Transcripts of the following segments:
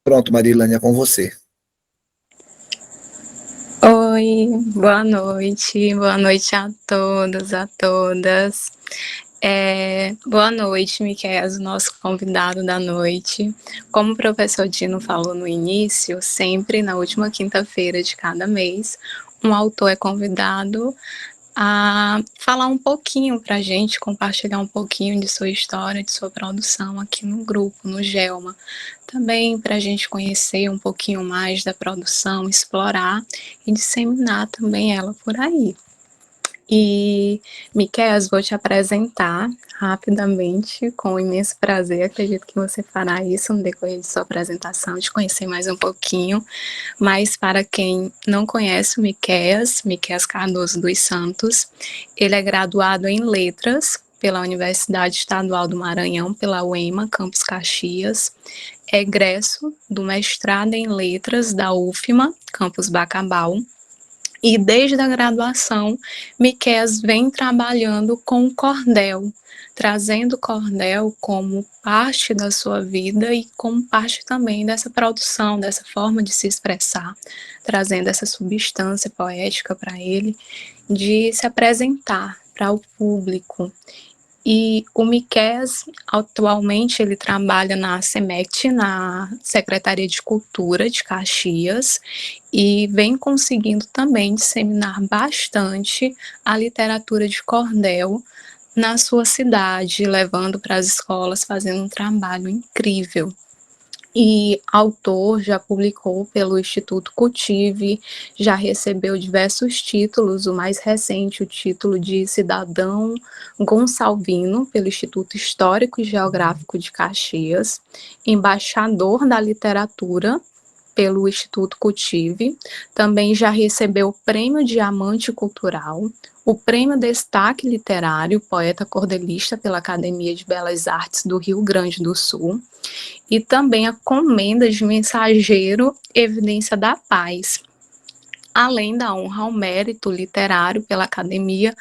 Pronto, Marilane, é com você. Oi, boa noite a todos, a todas. Boa noite, Miquel, nosso convidado da noite. Como o professor Dino falou no início, sempre na última quinta-feira de cada mês, um autor é convidado a falar um pouquinho para a gente, compartilhar um pouquinho de sua história, de sua produção aqui no grupo, no Gelma. Também para a gente conhecer um pouquinho mais da produção, explorar e disseminar também ela por aí. E, Miquel, vou te apresentar rapidamente, com imenso prazer. Acredito que você fará isso no decorrer de sua apresentação, de conhecer mais um pouquinho. Mas para quem não conhece o Miqueias Cardoso dos Santos, ele é graduado em Letras pela Universidade Estadual do Maranhão, pela UEMA, Campus Caxias, é egresso do mestrado em Letras da UFMA, Campus Bacabal, e desde a graduação, Miqueias vem trabalhando com o cordel, trazendo o cordel como parte da sua vida e como parte também dessa produção, dessa forma de se expressar, trazendo essa substância poética para ele, de se apresentar para o público. E o Miqueias, atualmente, ele trabalha na SEMECT, na Secretaria de Cultura de Caxias, e vem conseguindo também disseminar bastante a literatura de cordel na sua cidade, levando para as escolas, fazendo um trabalho incrível. E autor, já publicou pelo Instituto Cultive, já recebeu diversos títulos, o mais recente, o título de cidadão gonçalvino, pelo Instituto Histórico e Geográfico de Caxias, embaixador da literatura, pelo Instituto Cultive, também já recebeu o Prêmio Diamante Cultural, o Prêmio Destaque Literário, poeta cordelista pela Academia de Belas Artes do Rio Grande do Sul, e também a Comenda de Mensageiro Evidência da Paz, além da honra ao mérito literário pela Academia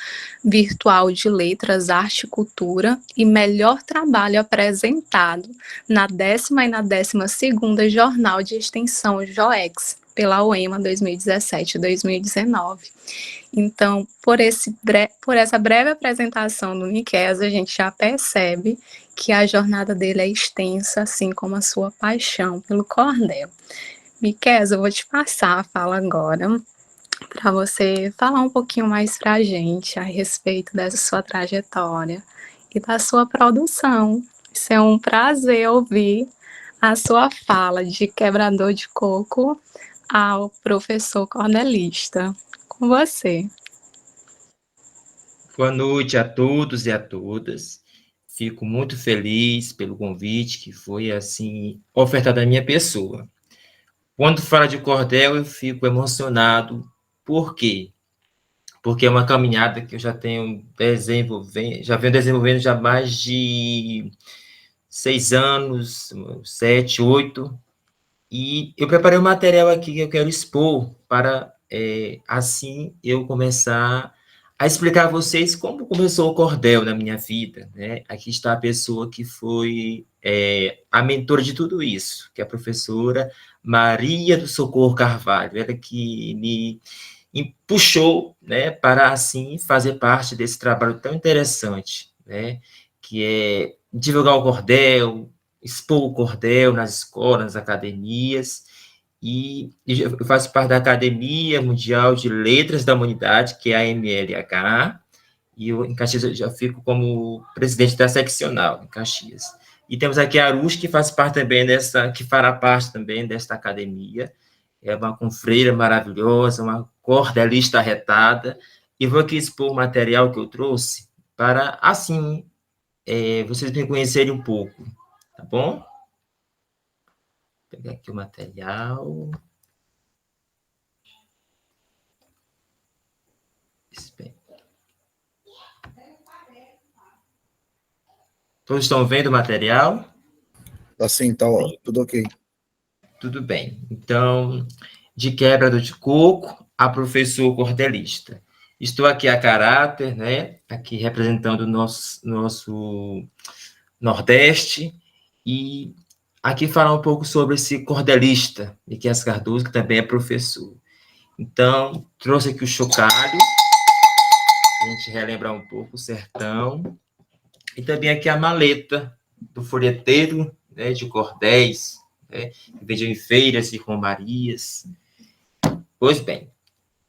Virtual de Letras, Arte e Cultura e melhor trabalho apresentado na 10ª e na 12ª Jornal de Extensão JOEX, pela UEMA 2017-2019. Então, por essa breve apresentação do Miqueias, a gente já percebe que a jornada dele é extensa, assim como a sua paixão pelo cordel. Miqueias, eu vou te passar a fala agora para você falar um pouquinho mais para a gente a respeito dessa sua trajetória e da sua produção. Isso é um prazer ouvir a sua fala de quebrador de coco ao professor cordelista. Com você. Boa noite a todos e a todas. Fico muito feliz pelo convite que foi, assim, ofertado à minha pessoa. Quando fala de cordel, eu fico emocionado. Por quê? Porque é uma caminhada que eu já venho desenvolvendo já há mais de 6 anos, 7, 8, e eu preparei um material aqui que eu quero expor para, assim, eu começar a explicar a vocês como começou o cordel na minha vida, né? Aqui está a pessoa que foi a mentora de tudo isso, que é a professora Maria do Socorro Carvalho, ela que me puxou, né, para, assim, fazer parte desse trabalho tão interessante, né, que é divulgar o cordel, expor o cordel nas escolas, nas academias, e eu faço parte da Academia Mundial de Letras da Humanidade, que é a AMLH, e eu, em Caxias, eu já fico como presidente da seccional, em Caxias. E temos aqui a Arus, que faz parte também que fará parte também desta academia, é uma confreira maravilhosa, uma cordelista arretada, e vou aqui expor o material que eu trouxe para, assim, vocês me conhecerem um pouco, tá bom? Vou pegar aqui o material. Todos estão vendo o material? Assim, tá, ó, tudo ok. Tudo bem. Então, de quebra de coco a professor cordelista. Estou aqui a caráter, né? Aqui representando o nosso Nordeste, e aqui falar um pouco sobre esse cordelista, Miqueias Cardoso, que também é professor. Então, trouxe aqui o chocalho, para a gente relembrar um pouco o sertão, e também aqui a maleta do folheteiro, né, de cordéis, né, que vendiam em feiras e romarias. Pois bem,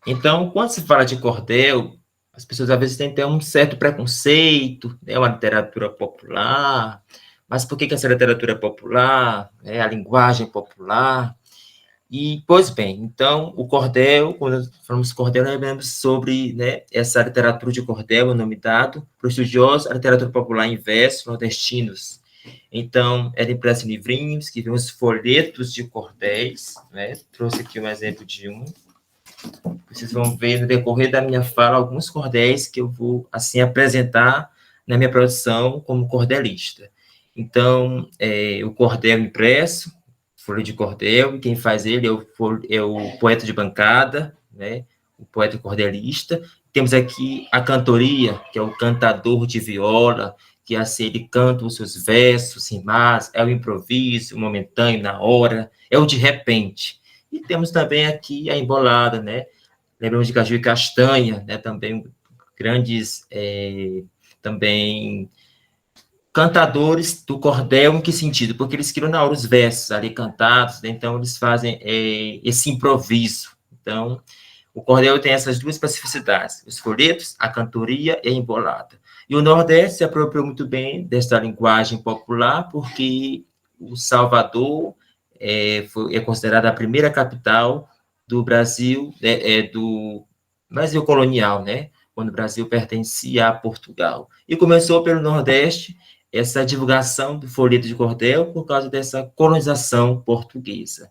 então, quando se fala de cordel, as pessoas às vezes têm um certo preconceito, é uma literatura popular, mas por que essa literatura é popular? É a linguagem popular. E, pois bem, então, o cordel, quando falamos cordel, nós lembramos sobre, né, essa literatura de cordel, o nome dado, para os estudiosos, a literatura popular em versos nordestinos. Então, era impresso em livrinhos, que vinham os folhetos de cordéis, né? Trouxe aqui um exemplo de um. Vocês vão ver no decorrer da minha fala alguns cordéis que eu vou, assim, apresentar na minha produção como cordelista. Então, o cordel impresso, folha de cordel, e quem faz ele é o poeta de bancada, né, o poeta cordelista. Temos aqui a cantoria, que é o cantador de viola, que assim ele canta os seus versos, rimas, é o improviso, o momentâneo, na hora, é o de repente. E temos também aqui a embolada, né, lembramos de caju e castanha, né, também grandes, também cantadores do cordel. Em que sentido? Porque eles criam na hora os versos ali cantados, né? Então eles fazem esse improviso. Então, o cordel tem essas duas especificidades, os folhetos, a cantoria e a embolada. E o Nordeste se apropriou muito bem desta linguagem popular, porque o Salvador é considerada a primeira capital do Brasil, do Brasil colonial, né? Quando o Brasil pertencia a Portugal. E começou pelo Nordeste essa divulgação do folheto de cordel por causa dessa colonização portuguesa.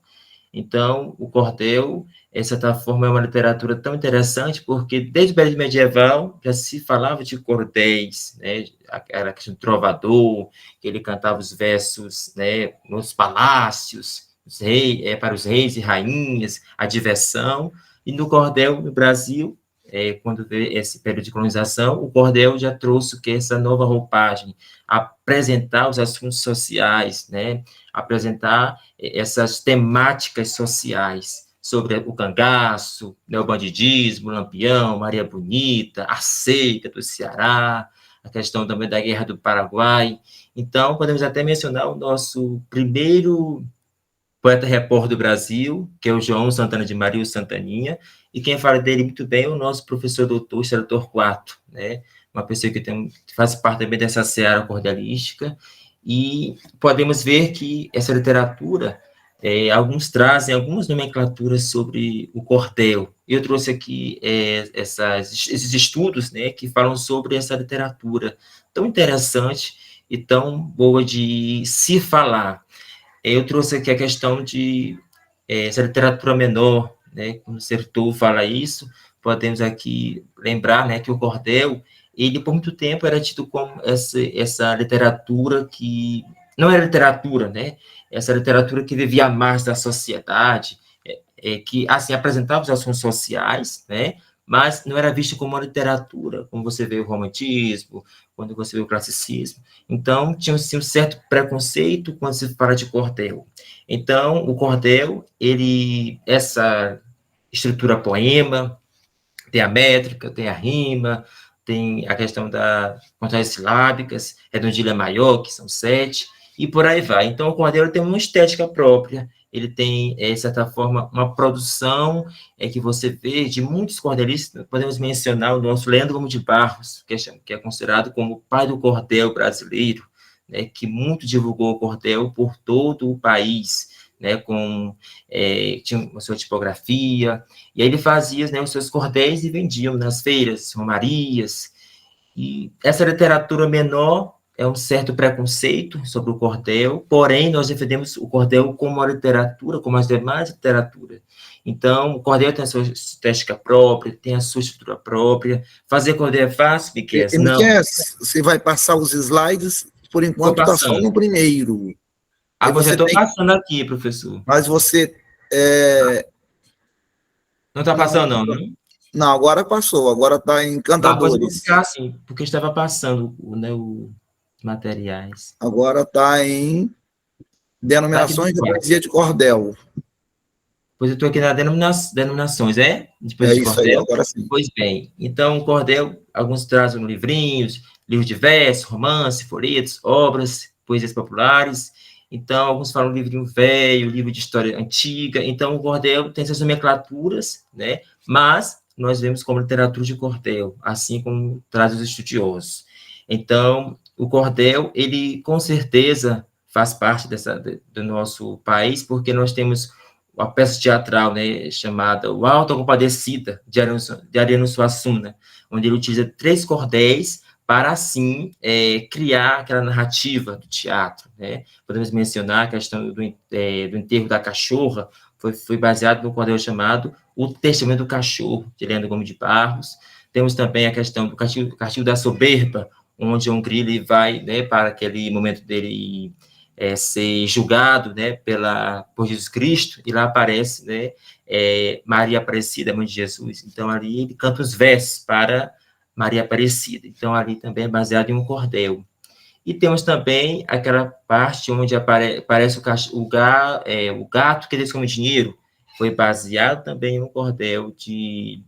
Então, o cordel, de certa forma, é uma literatura tão interessante, porque desde o período medieval já se falava de cordéis, né? Era questão de trovador, que ele cantava os versos, né, nos palácios, para os reis e rainhas, a diversão. E no cordel, no Brasil, quando veio esse período de colonização, o cordel já trouxe o que essa nova roupagem, apresentar os assuntos sociais, né? Apresentar essas temáticas sociais sobre o cangaço, né, o bandidismo, o Lampião, Maria Bonita, a seca do Ceará, a questão também da Guerra do Paraguai. Então, podemos até mencionar o nosso primeiro poeta repórter do Brasil, que é o João Santana de Maria, o Santaninha, e quem fala dele muito bem é o nosso professor doutor Célio Torquato, né? Uma pessoa que faz parte também dessa seara cordelística, e podemos ver que essa literatura, alguns trazem algumas nomenclaturas sobre o cordel. Eu trouxe aqui esses estudos, né, que falam sobre essa literatura tão interessante e tão boa de se falar. Eu trouxe aqui a questão de essa literatura menor, né, quando o Sertor fala isso, podemos aqui lembrar, né, que o cordel, ele por muito tempo era tido como essa literatura que não era literatura, né, essa literatura que vivia à margem da sociedade, que, assim, apresentava os assuntos sociais, né, mas não era visto como uma literatura, como você vê o romantismo, quando você vê o classicismo. Então, tinha assim, um certo preconceito quando se fala de cordel. Então, o cordel, essa estrutura poema, tem a métrica, tem a rima, tem a questão das contagem silábicas, redondilha maior, que são 7, e por aí vai. Então, o cordel tem uma estética própria, ele tem, de certa forma, uma produção que você vê de muitos cordelistas. Podemos mencionar o nosso Leandro Gomes de Barros, que é considerado como o pai do cordel brasileiro, né, que muito divulgou o cordel por todo o país, né, tinha uma sua tipografia, e aí ele fazia, né, os seus cordéis e vendiam nas feiras, romarias. E essa literatura menor é um certo preconceito sobre o cordel, porém, nós defendemos o cordel como uma literatura, como as demais literaturas. Então, o cordel tem a sua estética própria, tem a sua estrutura própria. Fazer cordel é fácil, Miqueias? Não. Miqueias, você vai passar os slides, por enquanto está só no primeiro. Eu já estou passando aqui, professor. Mas você... Não está passando, não? Não, agora passou, agora está em Cantadores. Pode buscar, sim, porque estava passando, né, os materiais. Agora está em Denominações da poesia de cordel. Pois eu estou aqui nas denominações, depois É de isso aí, cordel. agora sim. Pois bem, então, o cordel, alguns trazem livrinhos, livros de versos, romances, folhetos, obras, poesias populares. Então, alguns falam livrinho velho, livro de história antiga. Então, o cordel tem essas nomenclaturas, né? Mas nós vemos como literatura de cordel, assim como traz os estudiosos. Então, o cordel, ele com certeza faz parte do nosso país, porque nós temos uma peça teatral, né, chamada O Alto da Compadecida, de Ariano Suassuna, onde ele utiliza 3 cordéis para, assim, criar aquela narrativa do teatro, né? Podemos mencionar a questão do enterro da cachorra, foi baseado no cordel chamado O Testamento do Cachorro, de Leandro Gomes de Barros. Temos também a questão do Castigo da Soberba, onde João Grilo vai, né, para aquele momento dele ser julgado, né, por Jesus Cristo, e lá aparece, né, Maria Aparecida, mãe de Jesus. Então, ali ele canta os versos para Maria Aparecida. Então, ali também é baseado em um cordel. E temos também aquela parte onde aparece o gato que descome dinheiro, foi baseado também em um cordel de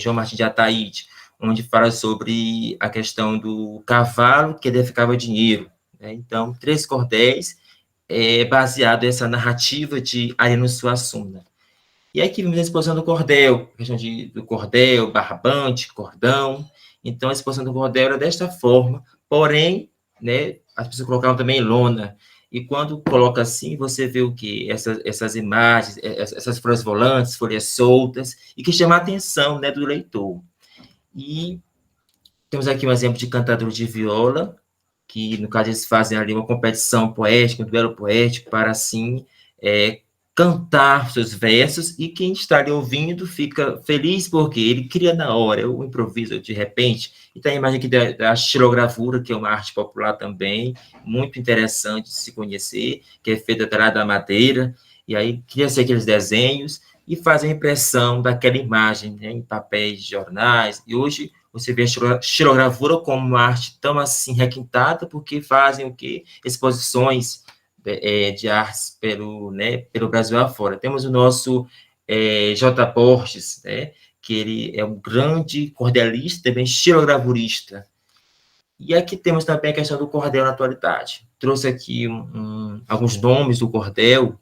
João Martins de Ataíde, onde fala sobre a questão do cavalo que defecava dinheiro. Né? Então, 3 cordéis baseado nessa narrativa de Ariano Suassuna. E aqui vemos a exposição do cordel, a questão do cordel, barbante, cordão. Então, a exposição do cordel era desta forma, porém, né, as pessoas colocavam também lona. E quando coloca assim, você vê o quê? Essas imagens, essas folhas volantes, folhas soltas, e que chama a atenção, né, do leitor. E temos aqui um exemplo de cantador de viola, que, no caso, eles fazem ali uma competição poética, um duelo poético, para, assim, cantar seus versos, e quem está ali ouvindo fica feliz, porque ele cria na hora, o improviso de repente. E tem a imagem aqui da xilogravura, que é uma arte popular também, muito interessante de se conhecer, que é feita através da madeira, e aí cria-se aqueles desenhos, e faz a impressão daquela imagem, né, em papéis de jornais, e hoje você vê a xilogravura como uma arte tão assim requintada, porque fazem o quê? Exposições de artes pelo Brasil afora. Temos o nosso J. Borges, né, que ele é um grande cordelista, também xilogravurista. E aqui temos também a questão do cordel na atualidade. Trouxe aqui alguns nomes do cordel,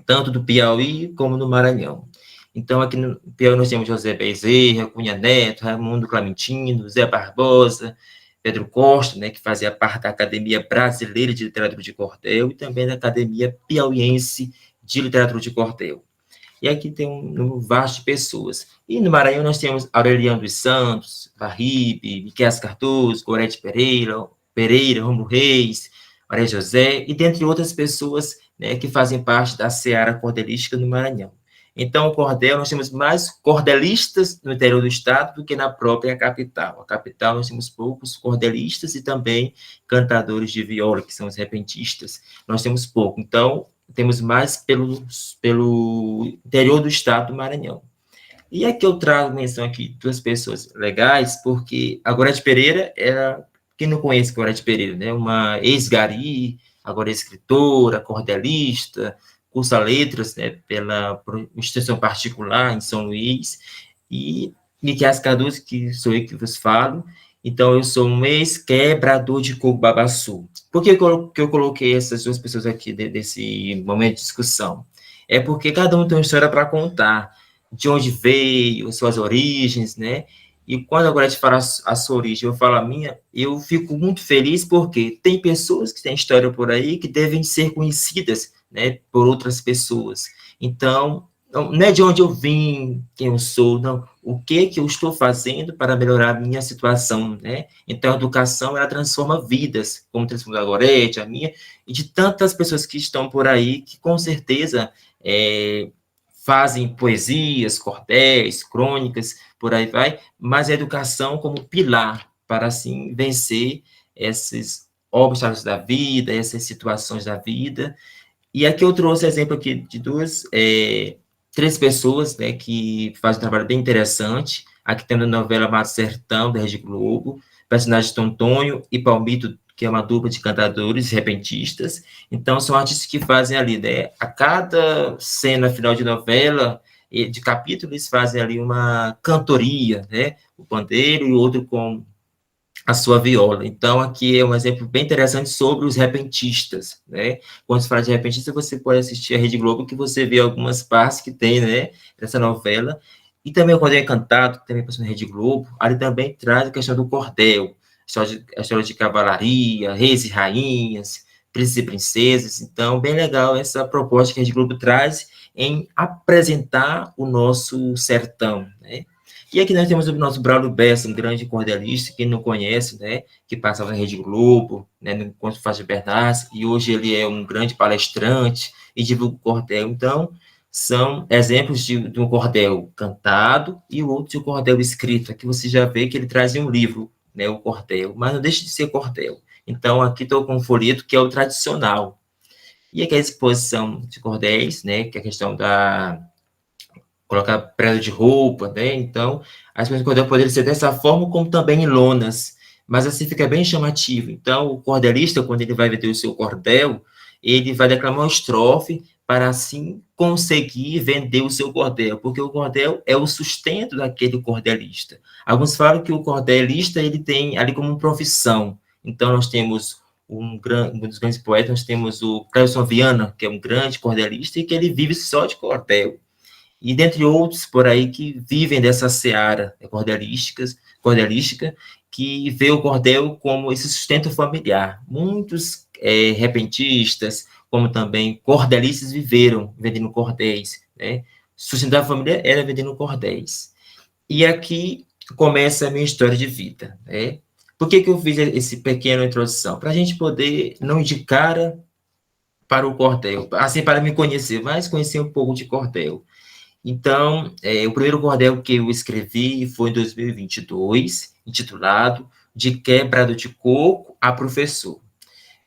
tanto do Piauí como do Maranhão. Então, aqui no Piauí nós temos José Bezerra, Cunha Neto, Raimundo Clementino, Zé Barbosa, Pedro Costa, né, que fazia parte da Academia Brasileira de Literatura de Cordel, e também da Academia Piauiense de Literatura de Cordel. E aqui tem um número vasto de pessoas. E no Maranhão nós temos Aureliano dos Santos, Barribe, Miquel Cardoso, Gorete Pereira, Romulo Reis, Maria José, e dentre outras pessoas, né, que fazem parte da seara cordelística no Maranhão. Então, o cordel, nós temos mais cordelistas no interior do estado do que na própria capital. A capital, nós temos poucos cordelistas e também cantadores de viola, que são os repentistas. Nós temos pouco. Então, temos mais pelo interior do estado do Maranhão. E aqui eu trago menção aqui de 2 pessoas legais, porque a Gorete Pereira era, quem não conhece Gorete Pereira, né, uma ex-gari, agora escritora, cordelista, cursa letras, né, pela instituição particular em São Luís, e Miquel Cardoso, que sou eu que vos falo. Então, eu sou um ex-quebrador de coco babaçu. Por que eu coloquei essas 2 pessoas aqui desse momento de discussão? É porque cada um tem uma história para contar, de onde veio, suas origens, né? E quando agora te fala a sua origem, eu falo a minha, eu fico muito feliz porque tem pessoas que têm história por aí que devem ser conhecidas, né, por outras pessoas. Então, não é de onde eu vim, quem eu sou, não. O que eu estou fazendo para melhorar a minha situação, né? Então, a educação, ela transforma vidas, como transformou a Gorete, a minha, e de tantas pessoas que estão por aí, que com certeza fazem poesias, cordéis, crônicas, por aí vai, mas a educação como pilar para, assim, vencer esses obstáculos da vida, essas situações da vida. E aqui eu trouxe exemplo aqui de 3 pessoas, né, que fazem um trabalho bem interessante. Aqui temos a novela Mato Sertão, da Rede Globo, personagens Tontonho e Palmito que é uma dupla de cantadores repentistas. Então, são artistas que fazem ali, né, a cada cena final de novela, de capítulo, eles fazem ali uma cantoria, né, o pandeiro e o outro com a sua viola. Então, aqui é um exemplo bem interessante sobre os repentistas, né? Quando se fala de repentista, você pode assistir a Rede Globo, que você vê algumas partes que tem, né, dessa novela. E também, quando é cantado, que também passou na Rede Globo, ali também traz a questão do cordel, a história de cavalaria, reis e rainhas, príncipes e princesas. Então, bem legal essa proposta que a Rede Globo traz em apresentar o nosso sertão, né? E aqui nós temos o nosso Braulio Bessa, um grande cordelista, quem não conhece, né, que passava na Rede Globo, né, no Encontro Fácil de Bernardes, e hoje ele é um grande palestrante e divulga o cordel. Então, são exemplos de um cordel cantado e o outro de um cordel escrito. Aqui você já vê que ele traz um livro, né, o cordel, mas não deixa de ser cordel. Então, aqui estou com um folheto que é o tradicional. E aqui a exposição de cordéis, né, que é a questão da colocar prenda de roupa, né? Então, as coisas de cordel poderiam ser dessa forma, como também em lonas, mas assim fica bem chamativo. Então, o cordelista, quando ele vai vender o seu cordel, ele vai declamar uma estrofe para, assim, conseguir vender o seu cordel, porque o cordel é o sustento daquele cordelista. Alguns falam que o cordelista, ele tem ali como profissão. Então, nós temos um dos grandes poetas, nós temos o Cleison Viana, que é um grande cordelista, e que ele vive só de cordel. E dentre outros por aí que vivem dessa seara cordelística, que vê o cordel como esse sustento familiar. Muitos repentistas, como também cordelistas, viveram vendendo cordéis, né? Sustentar a família era vendendo cordéis. E aqui começa a minha história de vida, né? Por que eu fiz esse pequeno introdução? Para a gente poder não ir de cara para o cordel, assim, para me conhecer, mas conhecer um pouco de cordel. Então, o primeiro cordel que eu escrevi foi em 2022, intitulado De Quebrado de Coco a Professor.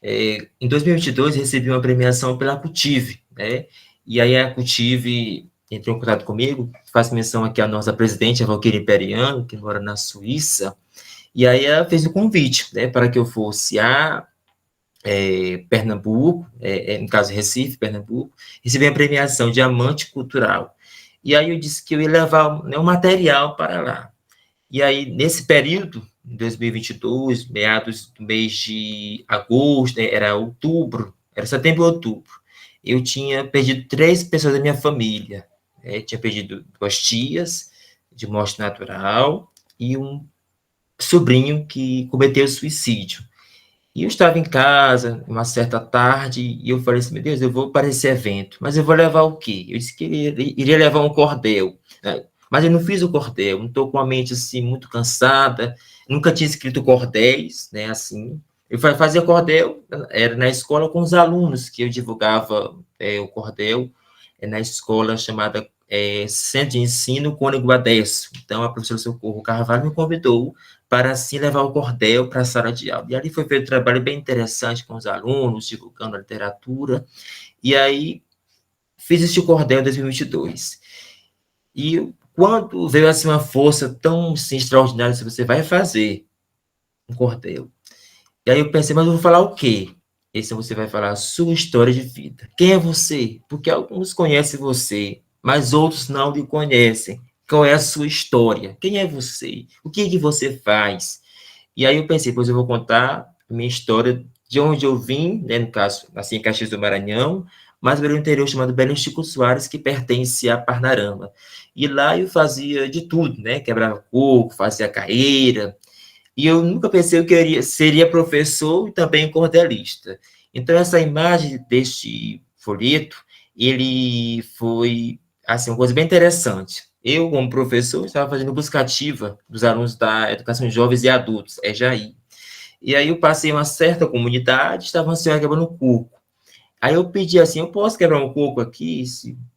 Em 2022, recebi uma premiação pela Cultive, né? E aí a Cultive entrou em contato comigo, faço menção aqui à nossa presidente, a Valquíria Imperiano, que mora na Suíça, e aí ela fez o convite, né, para que eu fosse a Pernambuco, no caso Recife, Pernambuco, recebi a premiação Diamante Cultural. E aí eu disse que eu ia levar, né, um material para lá. E aí, nesse período, em 2022, meados do mês de agosto, era outubro, era setembro ou outubro, eu tinha perdido 3 pessoas da minha família. Tinha perdido 2 tias de morte natural e um sobrinho que cometeu suicídio. E eu estava em casa, uma certa tarde, e eu falei assim, meu Deus, eu vou para esse evento, mas eu vou levar o quê? Eu disse que iria levar um cordel, né? Mas eu não fiz o cordel, não estou com a mente, assim, muito cansada, nunca tinha escrito cordéis, né, assim. Eu fazia cordel, era na escola com os alunos, que eu divulgava o cordel, na escola chamada Centro de Ensino Cônego Adesso. Então, a professora Socorro Carvalho me convidou para, assim, levar o cordel para a sala de aula. E ali foi feito um trabalho bem interessante com os alunos, divulgando a literatura. E aí, fiz este cordel em 2022. E quando veio, assim, uma força tão, assim, extraordinária, se você vai fazer um cordel. E aí eu pensei, mas eu vou falar o quê? Esse você vai falar a sua história de vida. Quem é você? Porque alguns conhecem você, mas outros não lhe conhecem. Qual é a sua história? Quem é você? O que você faz? E aí eu pensei, pois eu vou contar a minha história de onde eu vim, né, no caso, assim, em Caxias do Maranhão, mas pelo interior chamado Belém Chico Soares, que pertence a Parnarama. E lá eu fazia de tudo, né? Quebrava coco, fazia carreira, e eu nunca pensei que eu seria professor e também cordelista. Então, essa imagem deste folheto, ele foi, assim, uma coisa bem interessante. Eu, como professor, estava fazendo busca ativa dos alunos da Educação de Jovens e Adultos, EJAI. E aí eu passei uma certa comunidade, estava uma senhora quebrando coco. Aí eu pedi assim, eu posso quebrar um coco aqui?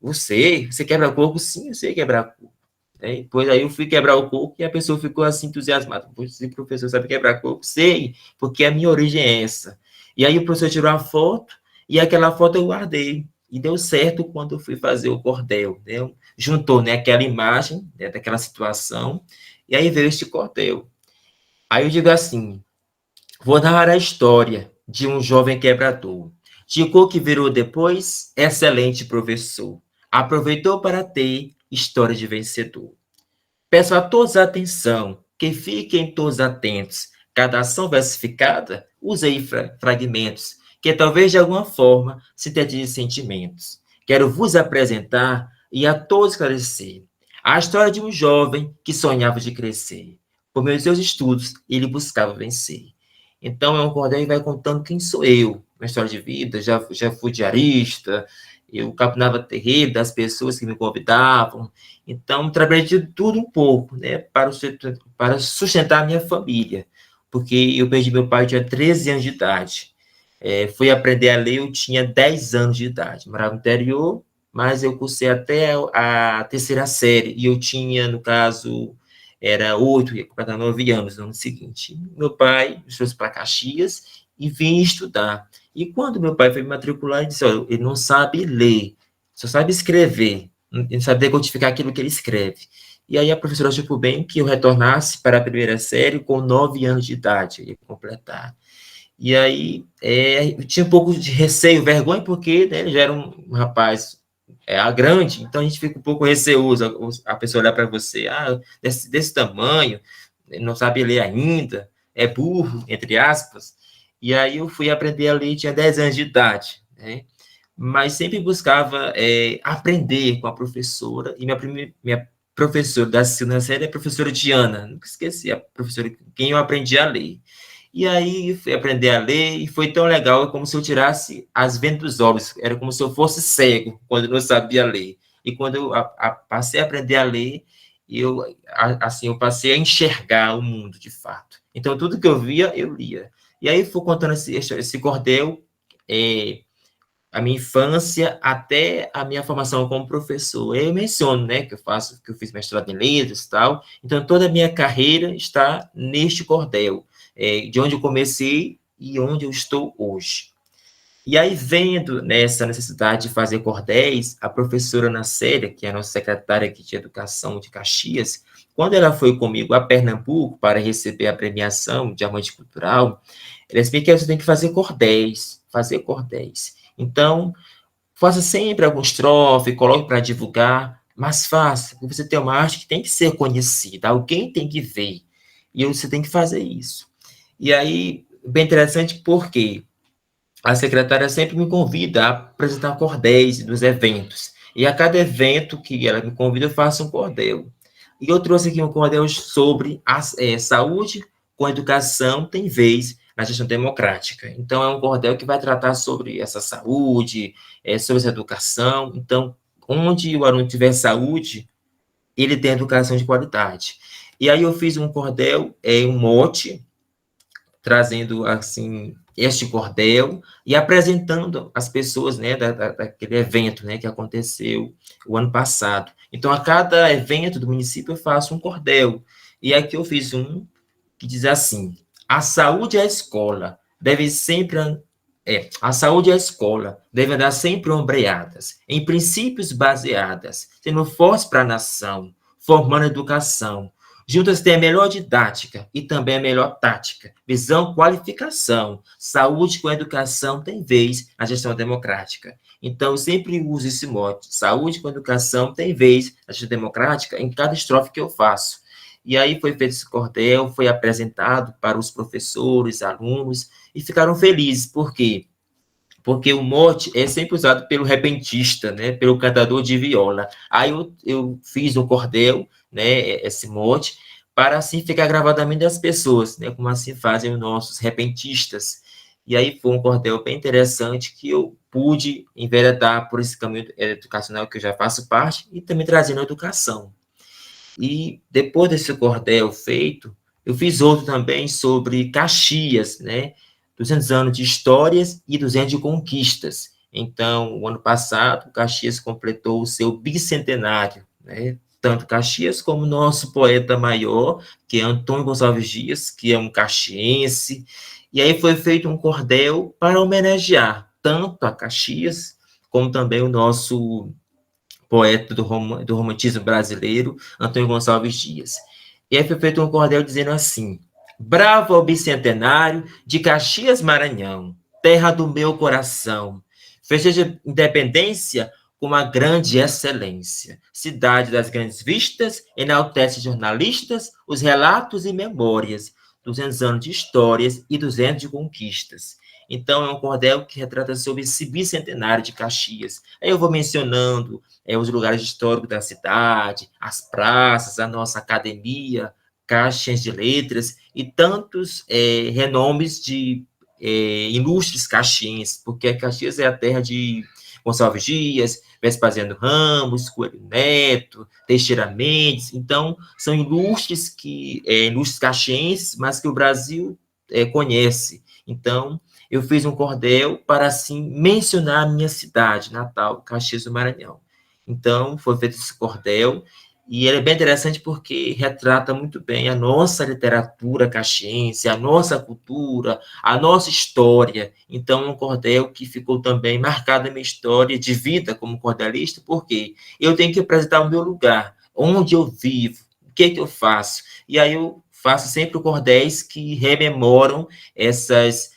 Você quebra coco? Sim, eu sei quebrar coco. Depois aí eu fui quebrar o coco e a pessoa ficou assim entusiasmada. Você, professor, sabe quebrar coco? Sei, porque a minha origem é essa. E aí o professor tirou a foto e aquela foto eu guardei. E deu certo quando eu fui fazer o cordel, né? Juntou, né, aquela imagem, né, daquela situação, e aí veio este cordel. Aí eu digo assim, Vou narrar a história de um jovem quebrador. Chico que virou depois excelente professor. Aproveitou para ter história de vencedor. Peço a todos atenção, que fiquem todos atentos. Cada ação versificada, usei fragmentos, que talvez de alguma forma sintetize sentimentos. Quero vos apresentar e a todos esclarecer a história de um jovem que sonhava de crescer. Por meio de seus estudos, ele buscava vencer. Então, é um cordel que vai contando quem sou eu, minha história de vida, já fui diarista, eu capinava terreiro das pessoas que me convidavam, então, trabalhei de tudo um pouco, né, para sustentar a minha família, porque eu perdi meu pai, eu tinha 13 anos de idade. Fui aprender a ler, eu tinha 10 anos de idade, morava no interior, mas eu cursei até a terceira série, e eu tinha, no caso, era 8, ia completar 9 anos no ano seguinte. Meu pai me trouxe para Caxias e vim estudar. E quando meu pai foi me matricular, ele disse, olha, ele não sabe ler, só sabe escrever, não sabe decodificar aquilo que ele escreve. E aí a professora achou bem que eu retornasse para a primeira série com 9 anos de idade, eu ia completar. E aí eu tinha um pouco de receio, vergonha, porque né, ele já era um rapaz grande, então a gente fica um pouco receoso, a pessoa olhar para você, desse tamanho, não sabe ler ainda, é burro, entre aspas. E aí eu fui aprender a ler, tinha 10 anos de idade, né? Mas sempre buscava aprender com a professora, e minha professora da segunda série é a professora Diana, nunca esqueci, a professora com quem eu aprendi a ler. E aí fui aprender a ler, e foi tão legal, como se eu tirasse as vendas dos olhos, era como se eu fosse cego, quando eu não sabia ler. E quando eu passei a aprender a ler, eu passei a enxergar o mundo, de fato. Então, tudo que eu via, eu lia. E aí fui contando esse cordel, a minha infância até a minha formação como professor. Eu menciono, né, que eu fiz mestrado em letras e tal, então toda a minha carreira está neste cordel, de onde eu comecei e onde eu estou hoje. E aí, vendo nessa necessidade de fazer cordéis, a professora Ana Célia, que é a nossa secretária aqui de Educação de Caxias, quando ela foi comigo a Pernambuco para receber a premiação Diamante Cultural, ela explicou que você tem que fazer cordéis. Então, faça sempre alguma estrofe, coloque para divulgar, mas faça, porque você tem uma arte que tem que ser conhecida, alguém tem que ver, e você tem que fazer isso. E aí, bem interessante, porque a secretária sempre me convida a apresentar cordéis nos eventos, e a cada evento que ela me convida, eu faço um cordel. E eu trouxe aqui um cordel sobre saúde com educação tem vez na gestão democrática. Então, é um cordel que vai tratar sobre essa saúde, sobre essa educação. Então, onde o aluno tiver saúde, ele tem educação de qualidade. E aí eu fiz um cordel, um mote, trazendo, assim, este cordel e apresentando as pessoas, né, daquele evento, né, que aconteceu o ano passado. Então, a cada evento do município eu faço um cordel. E aqui eu fiz um que diz assim: a saúde e a escola devem sempre andar sempre ombreadas, em princípios baseadas, sendo fortes para a nação, formando educação. Juntas têm a melhor didática e também a melhor tática, visão, qualificação. Saúde com educação tem vez na gestão democrática. Então, eu sempre uso esse mote: saúde com educação tem vez na gestão democrática em cada estrofe que eu faço. E aí foi feito esse cordel, foi apresentado para os professores, alunos, e ficaram felizes. Por quê? Porque o mote é sempre usado pelo repentista, né, pelo cantador de viola. Aí eu fiz um cordel, né, esse mote, para assim ficar gravado na mente das pessoas, né, como assim fazem os nossos repentistas. E aí foi um cordel bem interessante que eu pude enveredar por esse caminho educacional que eu já faço parte e também trazendo a educação. E depois desse cordel feito, eu fiz outro também sobre Caxias, né? 200 anos de histórias e 200 de conquistas. Então, o ano passado, Caxias completou o seu bicentenário, né? Tanto Caxias como nosso poeta maior, que é Antônio Gonçalves Dias, que é um caxiense. E aí foi feito um cordel para homenagear tanto a Caxias, como também o nosso poeta do romantismo brasileiro, Antônio Gonçalves Dias. E aí foi feito um cordel dizendo assim: Bravo ao bicentenário de Caxias, Maranhão, terra do meu coração. Festeja a independência com uma grande excelência. Cidade das grandes vistas, enaltece jornalistas, os relatos e memórias, 200 anos de histórias e 200 de conquistas. Então, é um cordel que retrata sobre esse bicentenário de Caxias. Aí eu vou mencionando os lugares históricos da cidade, as praças, a nossa academia, caixas de letras e tantos renomes de ilustres caxienses, porque Caxias é a terra de Gonçalves Dias, Vespasiano Ramos, Coelho Neto, Teixeira Mendes, então são ilustres ilustres caxienses, mas que o Brasil conhece. Então, eu fiz um cordel para, assim, mencionar a minha cidade natal, Caxias do Maranhão. Então, foi feito esse cordel, e ele é bem interessante porque retrata muito bem a nossa literatura caxiense, a nossa cultura, a nossa história. Então, é um cordel que ficou também marcado na minha história de vida como cordelista, porque eu tenho que apresentar o meu lugar, onde eu vivo, o que eu faço. E aí eu faço sempre cordéis que rememoram essas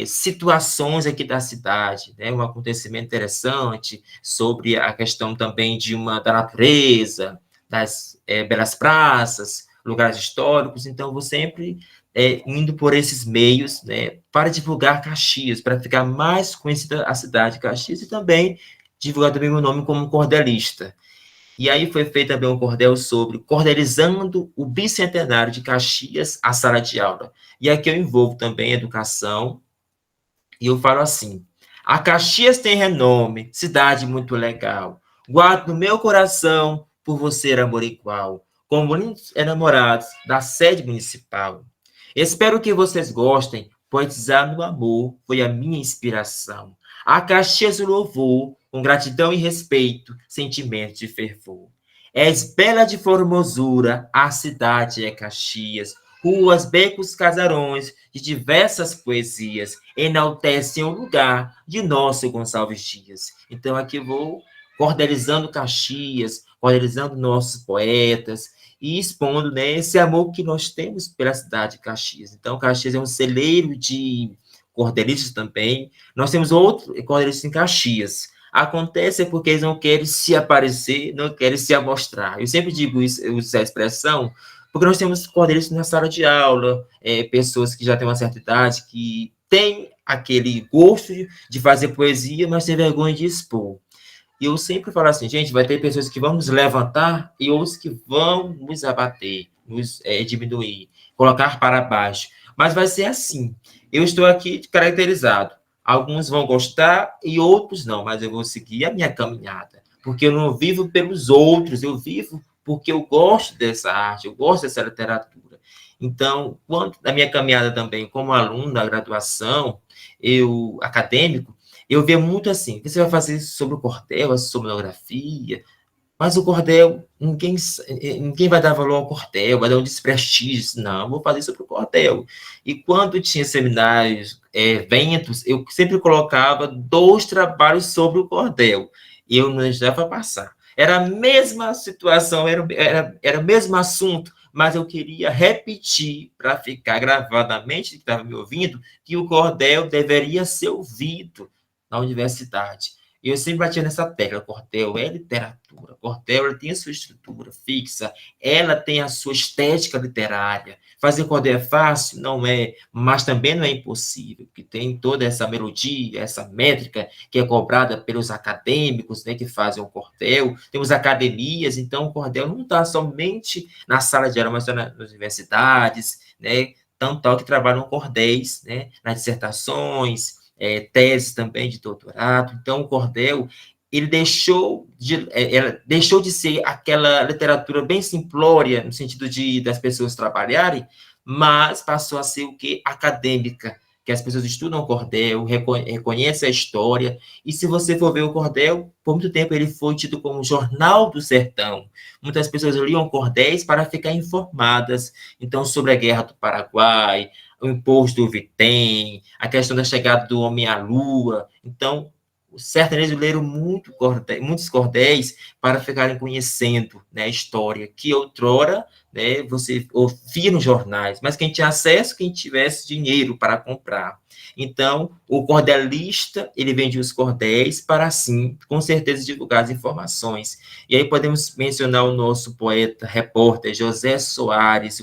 situações aqui da cidade, né? Um acontecimento interessante sobre a questão também da natureza, das belas praças, lugares históricos. Então, vou sempre indo por esses meios, né, para divulgar Caxias, para ficar mais conhecida a cidade de Caxias e também divulgar também meu nome como cordelista. E aí foi feito também um cordel sobre cordelizando o bicentenário de Caxias, a sala de aula. E aqui eu envolvo também educação, e eu falo assim: a Caxias tem renome, cidade muito legal. Guardo no meu coração por você amor igual, como lindos enamorados da sede municipal. Espero que vocês gostem, poetizar no amor foi a minha inspiração. A Caxias o louvor, com gratidão e respeito, sentimento de fervor. És bela de formosura, a cidade é Caxias, ruas, becos, casarões, de diversas poesias, enaltecem o lugar de nosso Gonçalves Dias. Então, aqui eu vou cordelizando Caxias, cordelizando nossos poetas, e expondo, né, esse amor que nós temos pela cidade de Caxias. Então, Caxias é um celeiro de cordelistas também. Nós temos outro cordelista em Caxias. Acontece porque eles não querem se aparecer, não querem se amostrar. Eu sempre digo isso, eu uso essa expressão, porque nós temos cordelistas na sala de aula, pessoas que já têm uma certa idade, que têm aquele gosto de fazer poesia, mas têm vergonha de expor. E eu sempre falo assim, gente, vai ter pessoas que vão nos levantar e outros que vão nos abater, nos diminuir, colocar para baixo. Mas vai ser assim. Eu estou aqui caracterizado. Alguns vão gostar e outros não, mas eu vou seguir a minha caminhada. Porque eu não vivo pelos outros, eu vivo porque eu gosto dessa arte, eu gosto dessa literatura. Então, na minha caminhada também, como aluno da graduação, acadêmico, eu vejo muito assim, você vai fazer sobre o cordel, a sonografia, mas o cordel, ninguém vai dar valor ao cordel, vai dar um desprestígio. Não, vou fazer sobre o cordel. E quando tinha seminários, eventos, eu sempre colocava 2 trabalhos sobre o cordel. E eu não deixava passar. Era a mesma situação, era o mesmo assunto, mas eu queria repetir para ficar gravado na mente de que estava me ouvindo que o cordel deveria ser ouvido na universidade. E eu sempre batia nessa tecla, cordel é literatura, cordel ela tem a sua estrutura fixa, ela tem a sua estética literária. Fazer cordel é fácil? Não é, mas também não é impossível, porque tem toda essa melodia, essa métrica que é cobrada pelos acadêmicos, né, que fazem o cordel, temos academias, então o cordel não está somente na sala de aula, mas nas universidades, né, tal que trabalham cordéis, né, nas dissertações, teses também de doutorado. Então, o cordel, ele deixou de ser aquela literatura bem simplória, no sentido das pessoas trabalharem, mas passou a ser o quê? Acadêmica, que as pessoas estudam o cordel, reconhecem a história, e se você for ver o cordel, por muito tempo ele foi tido como jornal do sertão. Muitas pessoas liam cordéis para ficar informadas, então, sobre a Guerra do Paraguai, o imposto do Vitem, a questão da chegada do homem à Lua. Então, os sertanejos leram muitos cordéis para ficarem conhecendo, né, a história que outrora, né, você ouvia nos jornais, mas quem tinha acesso, quem tivesse dinheiro para comprar. Então, o cordelista, ele vendia os cordéis para, assim, com certeza, divulgar as informações. E aí podemos mencionar o nosso poeta, repórter, José Soares,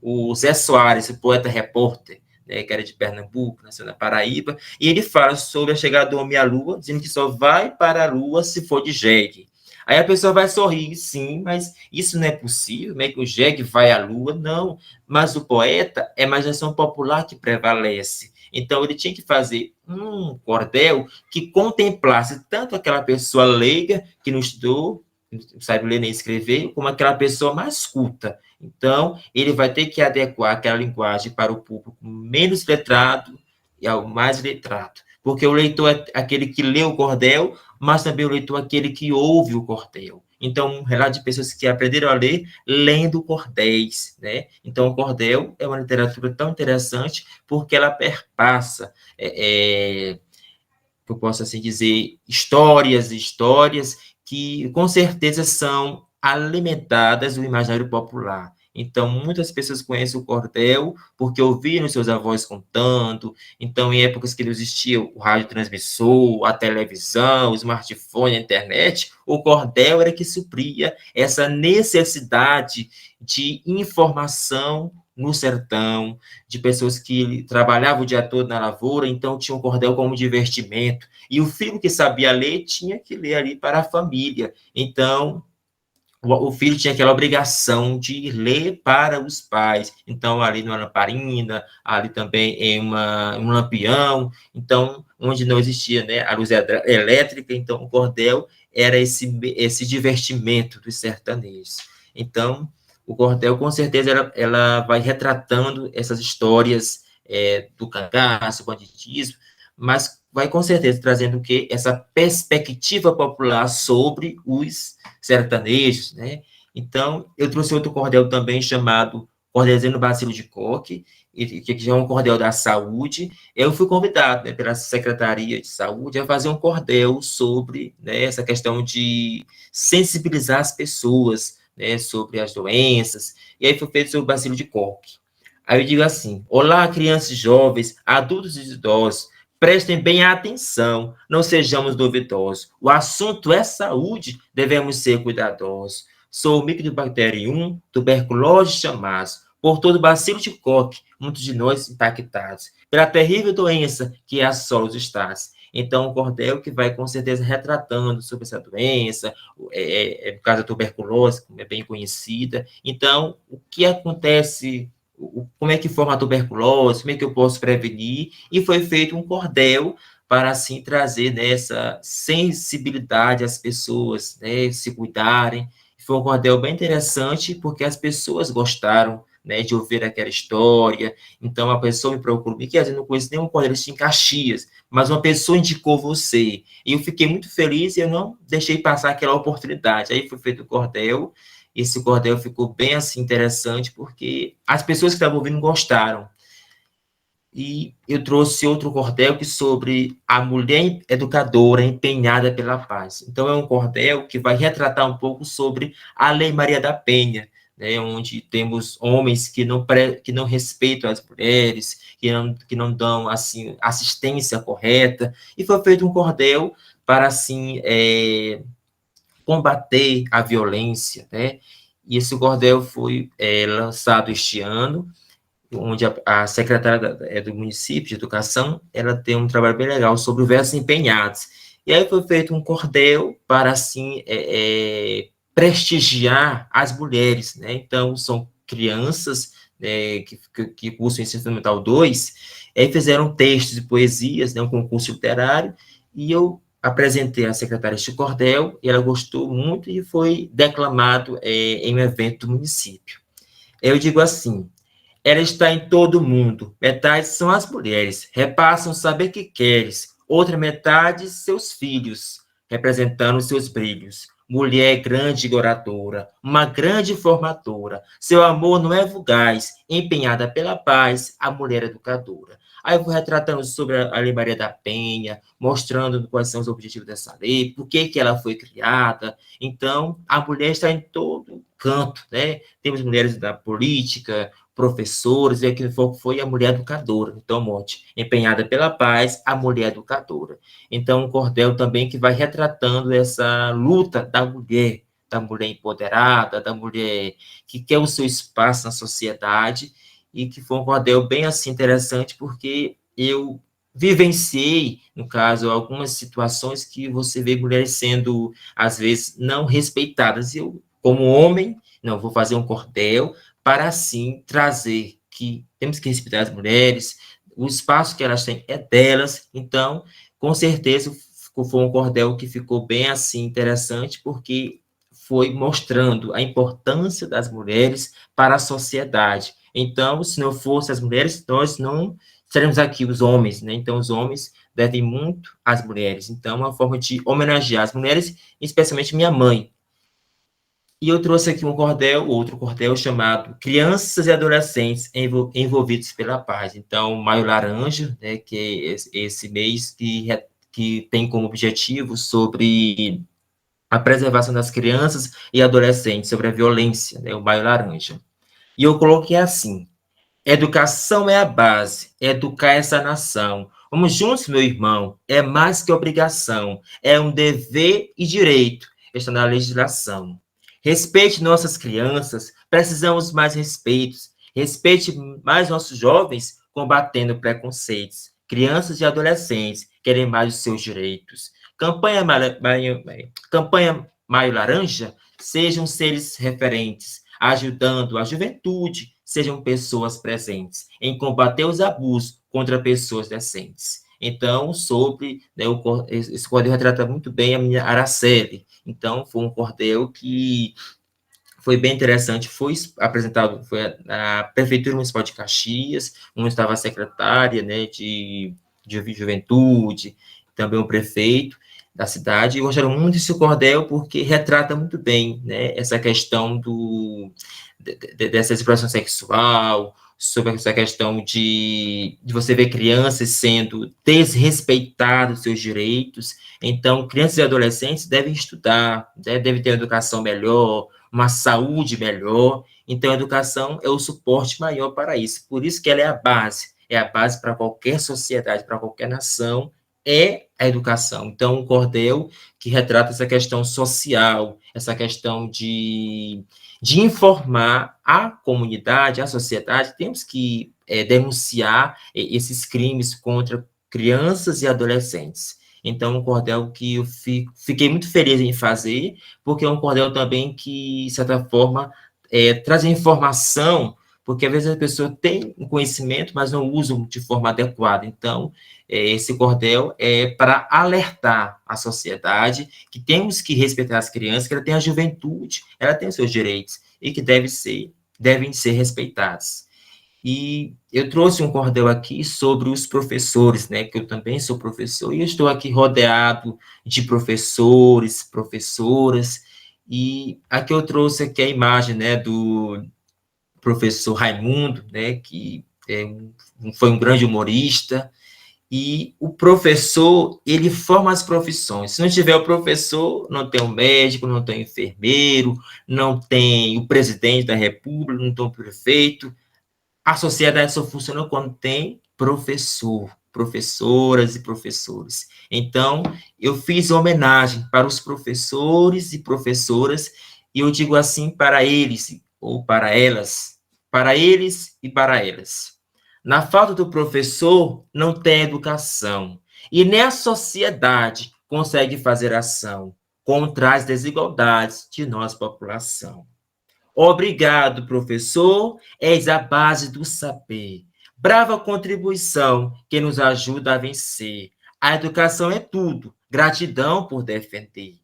o Zé Soares, o poeta repórter, né, que era de Pernambuco, nasceu na Paraíba, e ele fala sobre a chegada do homem à Lua, dizendo que só vai para a Lua se for de jegue. Aí a pessoa vai sorrir, sim, mas isso não é possível, como é que o jegue vai à Lua? Não, mas o poeta é a imaginação popular que prevalece. Então, ele tinha que fazer um cordel que contemplasse tanto aquela pessoa leiga, que não estudou, não sabe ler nem escrever, como aquela pessoa mais culta. Então, ele vai ter que adequar aquela linguagem para o público menos letrado e ao mais letrado. Porque o leitor é aquele que lê o cordel, mas também o leitor é aquele que ouve o cordel. Então, um relato de pessoas que aprenderam a ler lendo cordéis, né? Então, o cordel é uma literatura tão interessante porque ela perpassa, eu posso assim dizer, histórias que, com certeza, são alimentadas do imaginário popular. Então, muitas pessoas conhecem o cordel porque ouviram seus avós contando. Então, em épocas que não existia o radiotransmissor, a televisão, o smartphone, a internet, o cordel era que supria essa necessidade de informação no sertão, de pessoas que trabalhavam o dia todo na lavoura, então tinham o cordel como divertimento. E o filho que sabia ler tinha que ler ali para a família. Então, o filho tinha aquela obrigação de ler para os pais. Então, ali numa lamparina, ali também em um lampião. Então, onde não existia, né, a luz elétrica, então o cordel era esse divertimento dos sertanejos. Então, o cordel, com certeza, ela vai retratando essas histórias do cangaço, banditismo, mas vai, com certeza, trazendo o quê? Essa perspectiva popular sobre os sertanejos, né? Então, eu trouxe outro cordel também, chamado Cordelzinho no Bacilo de Coque, que já é um cordel da saúde. Eu fui convidado, né, pela Secretaria de Saúde a fazer um cordel sobre, né, essa questão de sensibilizar as pessoas, né, sobre as doenças, e aí foi feito sobre o bacilo de Koch. Aí eu digo assim: olá, crianças, jovens, adultos e idosos, prestem bem atenção, não sejamos duvidosos. O assunto é saúde, devemos ser cuidadosos. Sou o Mycobacterium tuberculose chamados, por todo o bacilo de Koch, muitos de nós impactados, pela terrível doença que assola os estados. Então, o cordel que vai, com certeza, retratando sobre essa doença, no caso da tuberculose, como é bem conhecida. Então, o que acontece, como é que forma a tuberculose, como é que eu posso prevenir, e foi feito um cordel para, assim, trazer, né, essa sensibilidade às pessoas, né, se cuidarem. Foi um cordel bem interessante, porque as pessoas gostaram, né, de ouvir aquela história. Então, a pessoa me procurou, que eu não conheço nenhum cordelista em Caxias, mas uma pessoa indicou você. E eu fiquei muito feliz e eu não deixei passar aquela oportunidade. Aí foi feito o cordel, e esse cordel ficou bem assim interessante, porque as pessoas que estavam ouvindo gostaram. E eu trouxe outro cordel que sobre a mulher educadora empenhada pela paz. Então, é um cordel que vai retratar um pouco sobre a Lei Maria da Penha, né, onde temos homens que não respeitam as mulheres, que não dão assim, assistência correta, e foi feito um cordel para assim, combater a violência, né? E esse cordel foi lançado este ano, onde a secretária do município de educação, ela tem um trabalho bem legal sobre os versos empenhados. E aí foi feito um cordel para, assim, prestigiar as mulheres, né? Então, são crianças, né, que cursam ensino fundamental 2, aí fizeram textos e poesias, né, um concurso literário, e eu apresentei à secretária este cordel, e ela gostou muito, e foi declamado em um evento do município. Eu digo assim: ela está em todo mundo. Metade são as mulheres, repassam saber que queres. Outra metade, seus filhos, representando seus brilhos. mulher grande oradora, uma grande formadora. Seu amor não é fugaz, empenhada pela paz, a mulher educadora. Aí eu vou retratando sobre a Lei Maria da Penha, mostrando quais são os objetivos dessa lei, por que ela foi criada. Então, a mulher está em todo canto, né? Temos mulheres da política, professores, e aqui foi a mulher educadora. Então, Monte, empenhada pela paz, a mulher educadora. Então, um cordel também que vai retratando essa luta da mulher empoderada, da mulher que quer o seu espaço na sociedade, e que foi um cordel bem assim interessante, porque eu vivenciei, no caso, algumas situações que você vê mulheres sendo, às vezes, não respeitadas. Eu, como homem, não, vou fazer um cordel para, assim, trazer que temos que respeitar as mulheres, o espaço que elas têm é delas. Então, com certeza, foi um cordel que ficou bem, assim, interessante, porque foi mostrando a importância das mulheres para a sociedade. Então, se não fossem as mulheres, nós não seremos aqui os homens, né? Então, os homens devem muito às mulheres. Então, é uma forma de homenagear as mulheres, especialmente minha mãe. E eu trouxe aqui um cordel, outro cordel chamado Crianças e Adolescentes Envolvidos pela Paz. Então, Maio Laranja, né, que é esse mês que tem como objetivo sobre a preservação das crianças e adolescentes, sobre a violência, né, o Maio Laranja. E eu coloquei assim: educação é a base, educar essa nação. Vamos juntos, meu irmão, é mais que obrigação, é um dever e direito, está na legislação. Respeite nossas crianças, precisamos mais respeitos. Respeite mais nossos jovens, combatendo preconceitos. Crianças e adolescentes querem mais os seus direitos. Campanha Maio Laranja, sejam seres referentes, ajudando a juventude, sejam pessoas presentes, em combater os abusos contra pessoas decentes. Então, sobre, né, esse cordel retrata muito bem a minha Araceli. Então, foi um cordel que foi bem interessante, foi apresentado, foi na Prefeitura Municipal de Caxias, onde estava a secretária, né, de Juventude, também o prefeito da cidade, e gostaram muito desse cordel porque retrata muito bem, né, essa questão dessa exploração sexual, sobre essa questão de você ver crianças sendo desrespeitados seus direitos. Então, crianças e adolescentes devem estudar, devem ter uma educação melhor, uma saúde melhor. Então, a educação é o suporte maior para isso. Por isso que ela é a base para qualquer sociedade, para qualquer nação, é a educação. Então, um cordel que retrata essa questão social, essa questão de informar a comunidade, a sociedade. Temos que denunciar esses crimes contra crianças e adolescentes. Então, um cordel que eu fiquei muito feliz em fazer, porque é um cordel também que, de certa forma, traz informação, porque às vezes a pessoa tem um conhecimento, mas não usa de forma adequada. Então, esse cordel é para alertar a sociedade que temos que respeitar as crianças, que ela tem a juventude, ela tem os seus direitos, e que devem ser respeitados. E eu trouxe um cordel aqui sobre os professores, né, que eu também sou professor, e eu estou aqui rodeado de professores, professoras, e aqui eu trouxe aqui a imagem, né, do professor Raimundo, né, que foi um grande humorista, e o professor, ele forma as profissões. Se não tiver o professor, não tem o médico, não tem o enfermeiro, não tem o presidente da república, não tem o prefeito. A sociedade só funciona quando tem professor, professoras e professores. Então, eu fiz homenagem para os professores e professoras, e eu digo assim para eles, ou para elas, para eles e para elas. Na falta do professor, não tem educação, e nem a sociedade consegue fazer ação contra as desigualdades de nossa população. Obrigado, professor, és a base do saber. Brava contribuição que nos ajuda a vencer. A educação é tudo, gratidão por defender.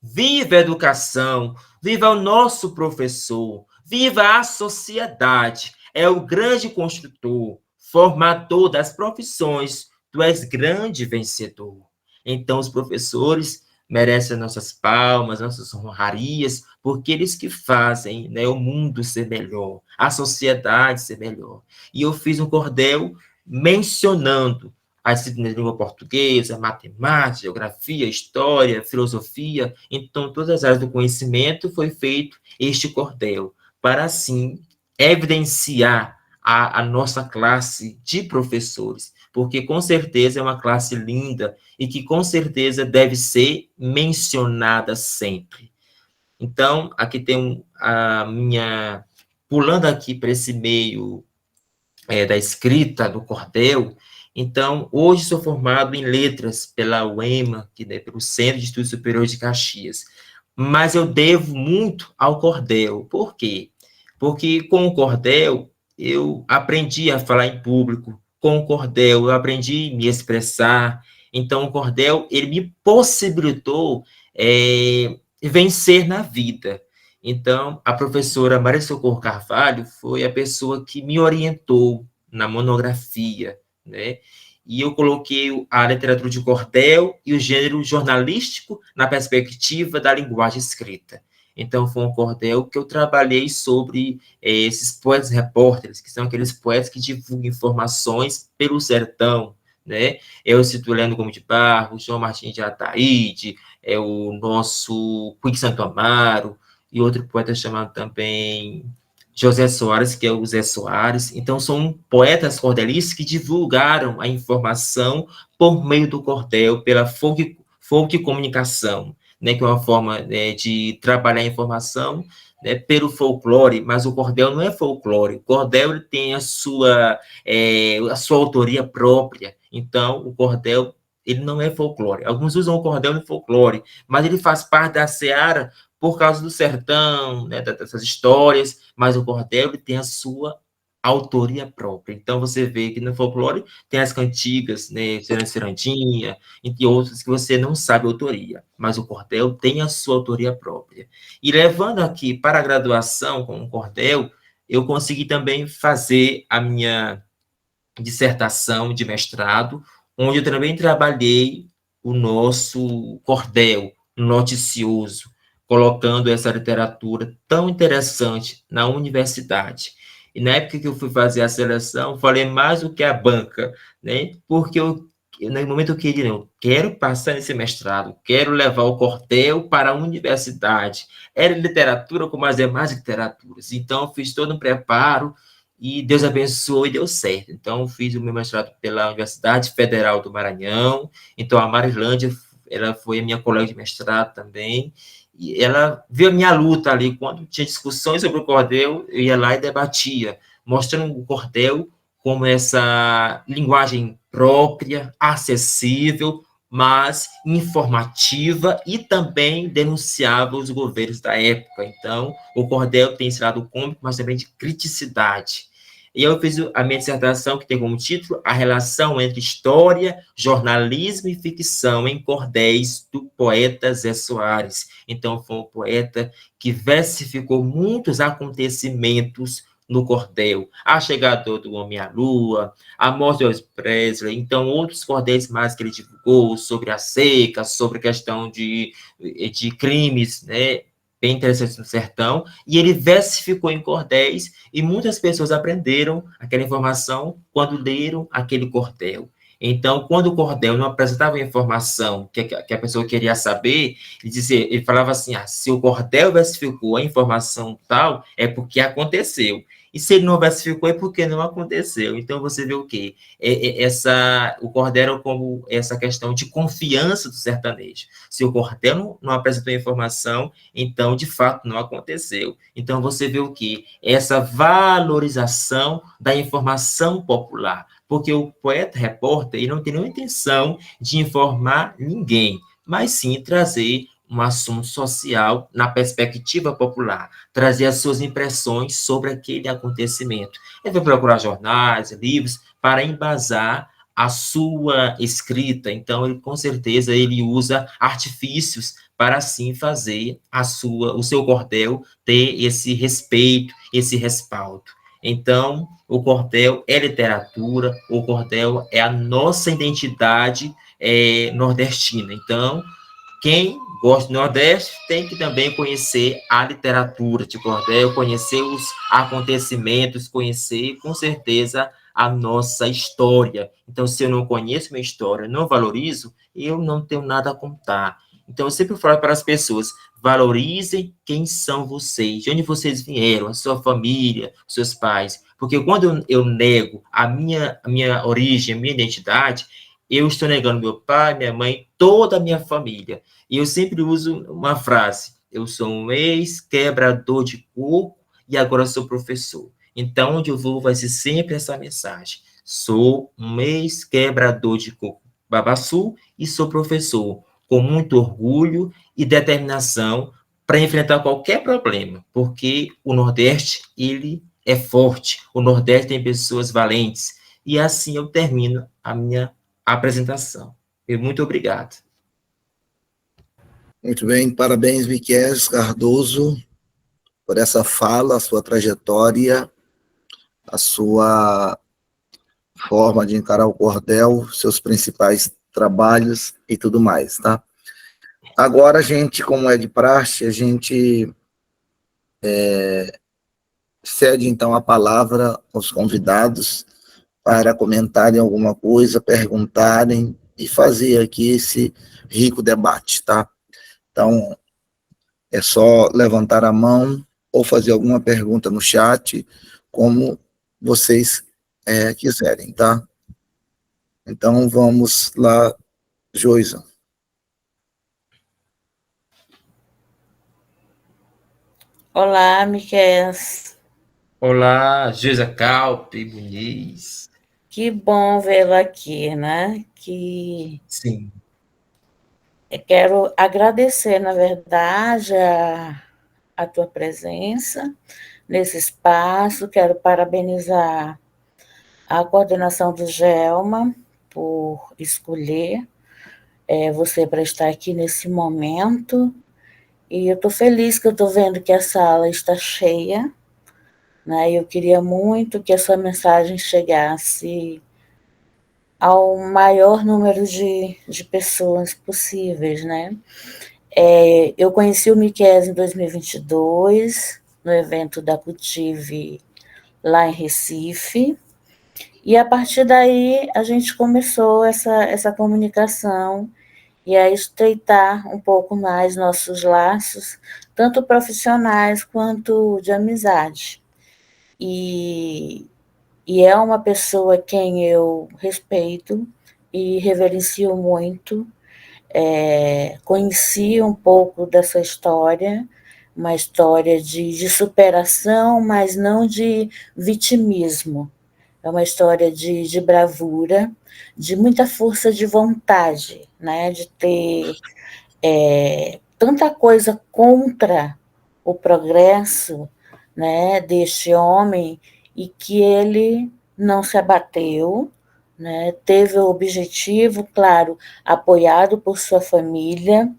Viva a educação, viva o nosso professor, viva a sociedade, é o grande construtor, formador das profissões, tu és grande vencedor. Então, os professores merecem nossas palmas, nossas honrarias, porque eles que fazem, né, o mundo ser melhor, a sociedade ser melhor. E eu fiz um cordel mencionando as disciplinas de língua portuguesa, matemática, geografia, história, filosofia. Então, todas as áreas do conhecimento foi feito este cordel, para, assim, evidenciar a nossa classe de professores, porque, com certeza, é uma classe linda e que, com certeza, deve ser mencionada sempre. Então, aqui tem a minha... Pulando aqui para esse meio da escrita, do cordel. Então, hoje sou formado em letras pela UEMA, que é pelo Centro de Estudos Superiores de Caxias, mas eu devo muito ao cordel. Por quê? Porque com o cordel eu aprendi a falar em público, com o cordel eu aprendi a me expressar. Então, o cordel, ele me possibilitou vencer na vida. Então, a professora Maria Socorro Carvalho foi a pessoa que me orientou na monografia, né? E eu coloquei a literatura de cordel e o gênero jornalístico na perspectiva da linguagem escrita. Então, foi um cordel que eu trabalhei sobre esses poetas repórteres, que são aqueles poetas que divulgam informações pelo sertão, né? Eu cito Leandro Gomes de Barros, João Martins de Ataíde, o nosso Puig Santo Amaro, e outro poeta chamado também José Soares, que é o Zé Soares. Então, são poetas cordelistas que divulgaram a informação por meio do cordel, pela folk comunicação, né, que é uma forma de trabalhar a informação, né, pelo folclore, mas o cordel não é folclore. O cordel ele tem a sua autoria própria. Então, o cordel ele não é folclore. Alguns usam o cordel no folclore, mas ele faz parte da seara por causa do sertão, né, dessas histórias, mas o cordel ele tem a sua autoria própria. Então, você vê que no folclore tem as cantigas, né, Cirandinha, e outras que você não sabe a autoria, mas o cordel tem a sua autoria própria. E levando aqui para a graduação com o cordel, eu consegui também fazer a minha dissertação de mestrado, onde eu também trabalhei o nosso cordel noticioso, colocando essa literatura tão interessante na universidade. E na época que eu fui fazer a seleção, falei mais do que a banca, né? Porque no momento eu queria, eu quero passar nesse mestrado, quero levar o cordel para a universidade. Era literatura como as demais literaturas. Então, eu fiz todo um preparo, e Deus abençoou e deu certo. Então, eu fiz o meu mestrado pela Universidade Federal do Maranhão. Então, a Marilândia, ela foi a minha colega de mestrado também, e ela viu a minha luta ali, quando tinha discussões sobre o cordel, eu ia lá e debatia, mostrando o cordel como essa linguagem própria, acessível, mas informativa, e também denunciava os governos da época. Então, o cordel tem esse lado cômico, mas também de criticidade. E eu fiz a minha dissertação, que tem como título A Relação entre História, Jornalismo e Ficção em Cordéis, do poeta Zé Soares. Então, foi um poeta que versificou muitos acontecimentos no cordel. A chegada do Homem à Lua, a morte de Elvis Presley, então outros cordéis mais que ele divulgou sobre a seca, sobre a questão de crimes, né, bem interessantes no sertão, e ele versificou em cordéis, e muitas pessoas aprenderam aquela informação quando leram aquele cordel. Então, quando o cordel não apresentava a informação que a pessoa queria saber, ele falava assim, se o cordel versificou a informação tal, é porque aconteceu. E se ele não versificou, é porque não aconteceu. Então, você vê o quê? O cordel como essa questão de confiança do sertanejo. Se o cordel não apresentou a informação, então, de fato, não aconteceu. Então, você vê o quê? Essa valorização da informação popular. Porque o poeta repórter ele não tem nenhuma intenção de informar ninguém, mas sim trazer um assunto social na perspectiva popular, trazer as suas impressões sobre aquele acontecimento. Ele vai procurar jornais, livros, para embasar a sua escrita. Então, ele, com certeza, ele usa artifícios para, assim, fazer o seu cordel ter esse respeito, esse respaldo. Então, o cordel é literatura, o cordel é a nossa identidade nordestina. Então, quem gosta do Nordeste tem que também conhecer a literatura de cordel, conhecer os acontecimentos, conhecer, com certeza, a nossa história. Então, se eu não conheço minha história, não valorizo, eu não tenho nada a contar. Então, eu sempre falo para as pessoas, valorizem quem são vocês, de onde vocês vieram, a sua família, seus pais. Porque quando eu nego a minha origem, a minha identidade, eu estou negando meu pai, minha mãe, toda a minha família. E eu sempre uso uma frase, eu sou um ex-quebrador de coco e agora sou professor. Então, onde eu vou, vai ser sempre essa mensagem. Sou um ex-quebrador de coco babaçu e sou professor, com muito orgulho e determinação para enfrentar qualquer problema, porque o Nordeste, ele é forte, o Nordeste tem pessoas valentes, e assim eu termino a minha apresentação. Muito obrigado. Muito bem, parabéns, Miquel Cardoso, por essa fala, a sua trajetória, a sua forma de encarar o cordel, seus principais trabalhos e tudo mais, tá? Agora, a gente, como é de praxe, a gente cede, então, a palavra aos convidados para comentarem alguma coisa, perguntarem e fazer aqui esse rico debate, tá? Então, é só levantar a mão ou fazer alguma pergunta no chat, como vocês quiserem, tá? Então, vamos lá, Joisa. Olá, Miquel. Olá, Geisa Calpe, Muniz. Que bom vê-lo aqui, né? Sim. Eu quero agradecer, na verdade, a tua presença nesse espaço. Quero parabenizar a coordenação do GELMA por escolher você para estar aqui nesse momento. E eu estou feliz que eu estou vendo que a sala está cheia, né? Eu queria muito que essa mensagem chegasse ao maior número de pessoas possíveis, né? Eu conheci o Miquel em 2022, no evento da Cultive, lá em Recife, e a partir daí a gente começou essa comunicação e a estreitar um pouco mais nossos laços, tanto profissionais quanto de amizade. E é uma pessoa quem eu respeito e reverencio muito. Conheci um pouco dessa história, uma história de superação, mas não de vitimismo. É uma história de bravura, de muita força de vontade, né? De ter tanta coisa contra o progresso, né, deste homem, e que ele não se abateu, né, teve o objetivo, claro, apoiado por sua família,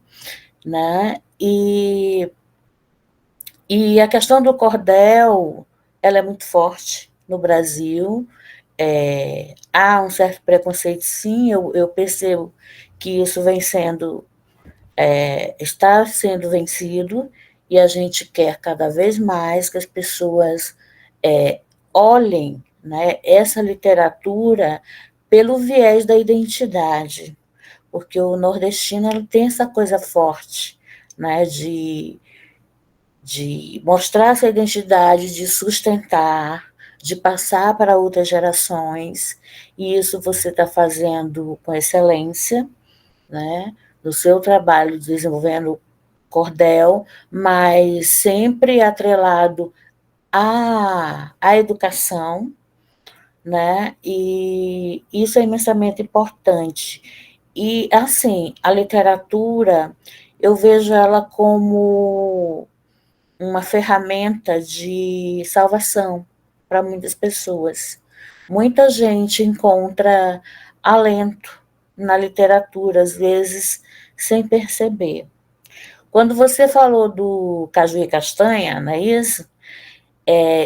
né, e a questão do cordel, ela é muito forte no Brasil. Há um certo preconceito, sim, eu percebo que isso vem sendo está sendo vencido, e a gente quer cada vez mais que as pessoas olhem, né, essa literatura pelo viés da identidade, porque o nordestino ele tem essa coisa forte, né, de mostrar essa identidade, de sustentar, de passar para outras gerações, e isso você está fazendo com excelência, né, no seu trabalho desenvolvendo cordel, mas sempre atrelado à educação, né? E isso é imensamente importante. E, assim, a literatura, eu vejo ela como uma ferramenta de salvação para muitas pessoas. Muita gente encontra alento na literatura, às vezes sem perceber. Quando você falou do Caju e Castanha, não é isso?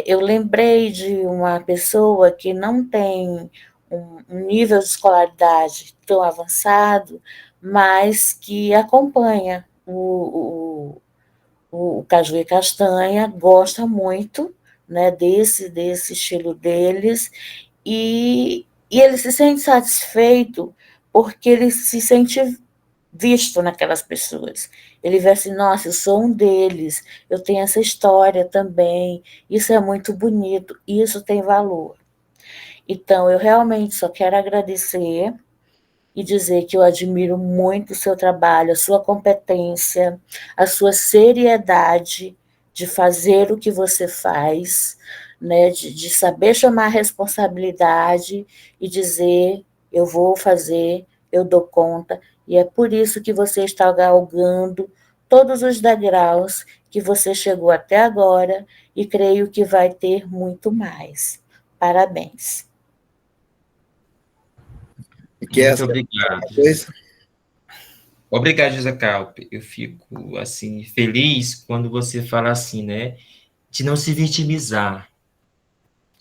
Eu lembrei de uma pessoa que não tem um nível de escolaridade tão avançado, mas que acompanha o Caju e Castanha, gosta muito, né, desse estilo deles, e ele se sente satisfeito porque ele se sente visto naquelas pessoas. Ele vê assim, nossa, eu sou um deles, eu tenho essa história também, isso é muito bonito, isso tem valor. Então, eu realmente só quero agradecer e dizer que eu admiro muito o seu trabalho, a sua competência, a sua seriedade de fazer o que você faz, né, de saber chamar a responsabilidade e dizer, eu vou fazer, eu dou conta, e é por isso que você está galgando todos os degraus que você chegou até agora e creio que vai ter muito mais. Parabéns. Muito obrigado. Obrigado, José Calpe. Eu fico, assim, feliz quando você fala assim, né, de não se vitimizar.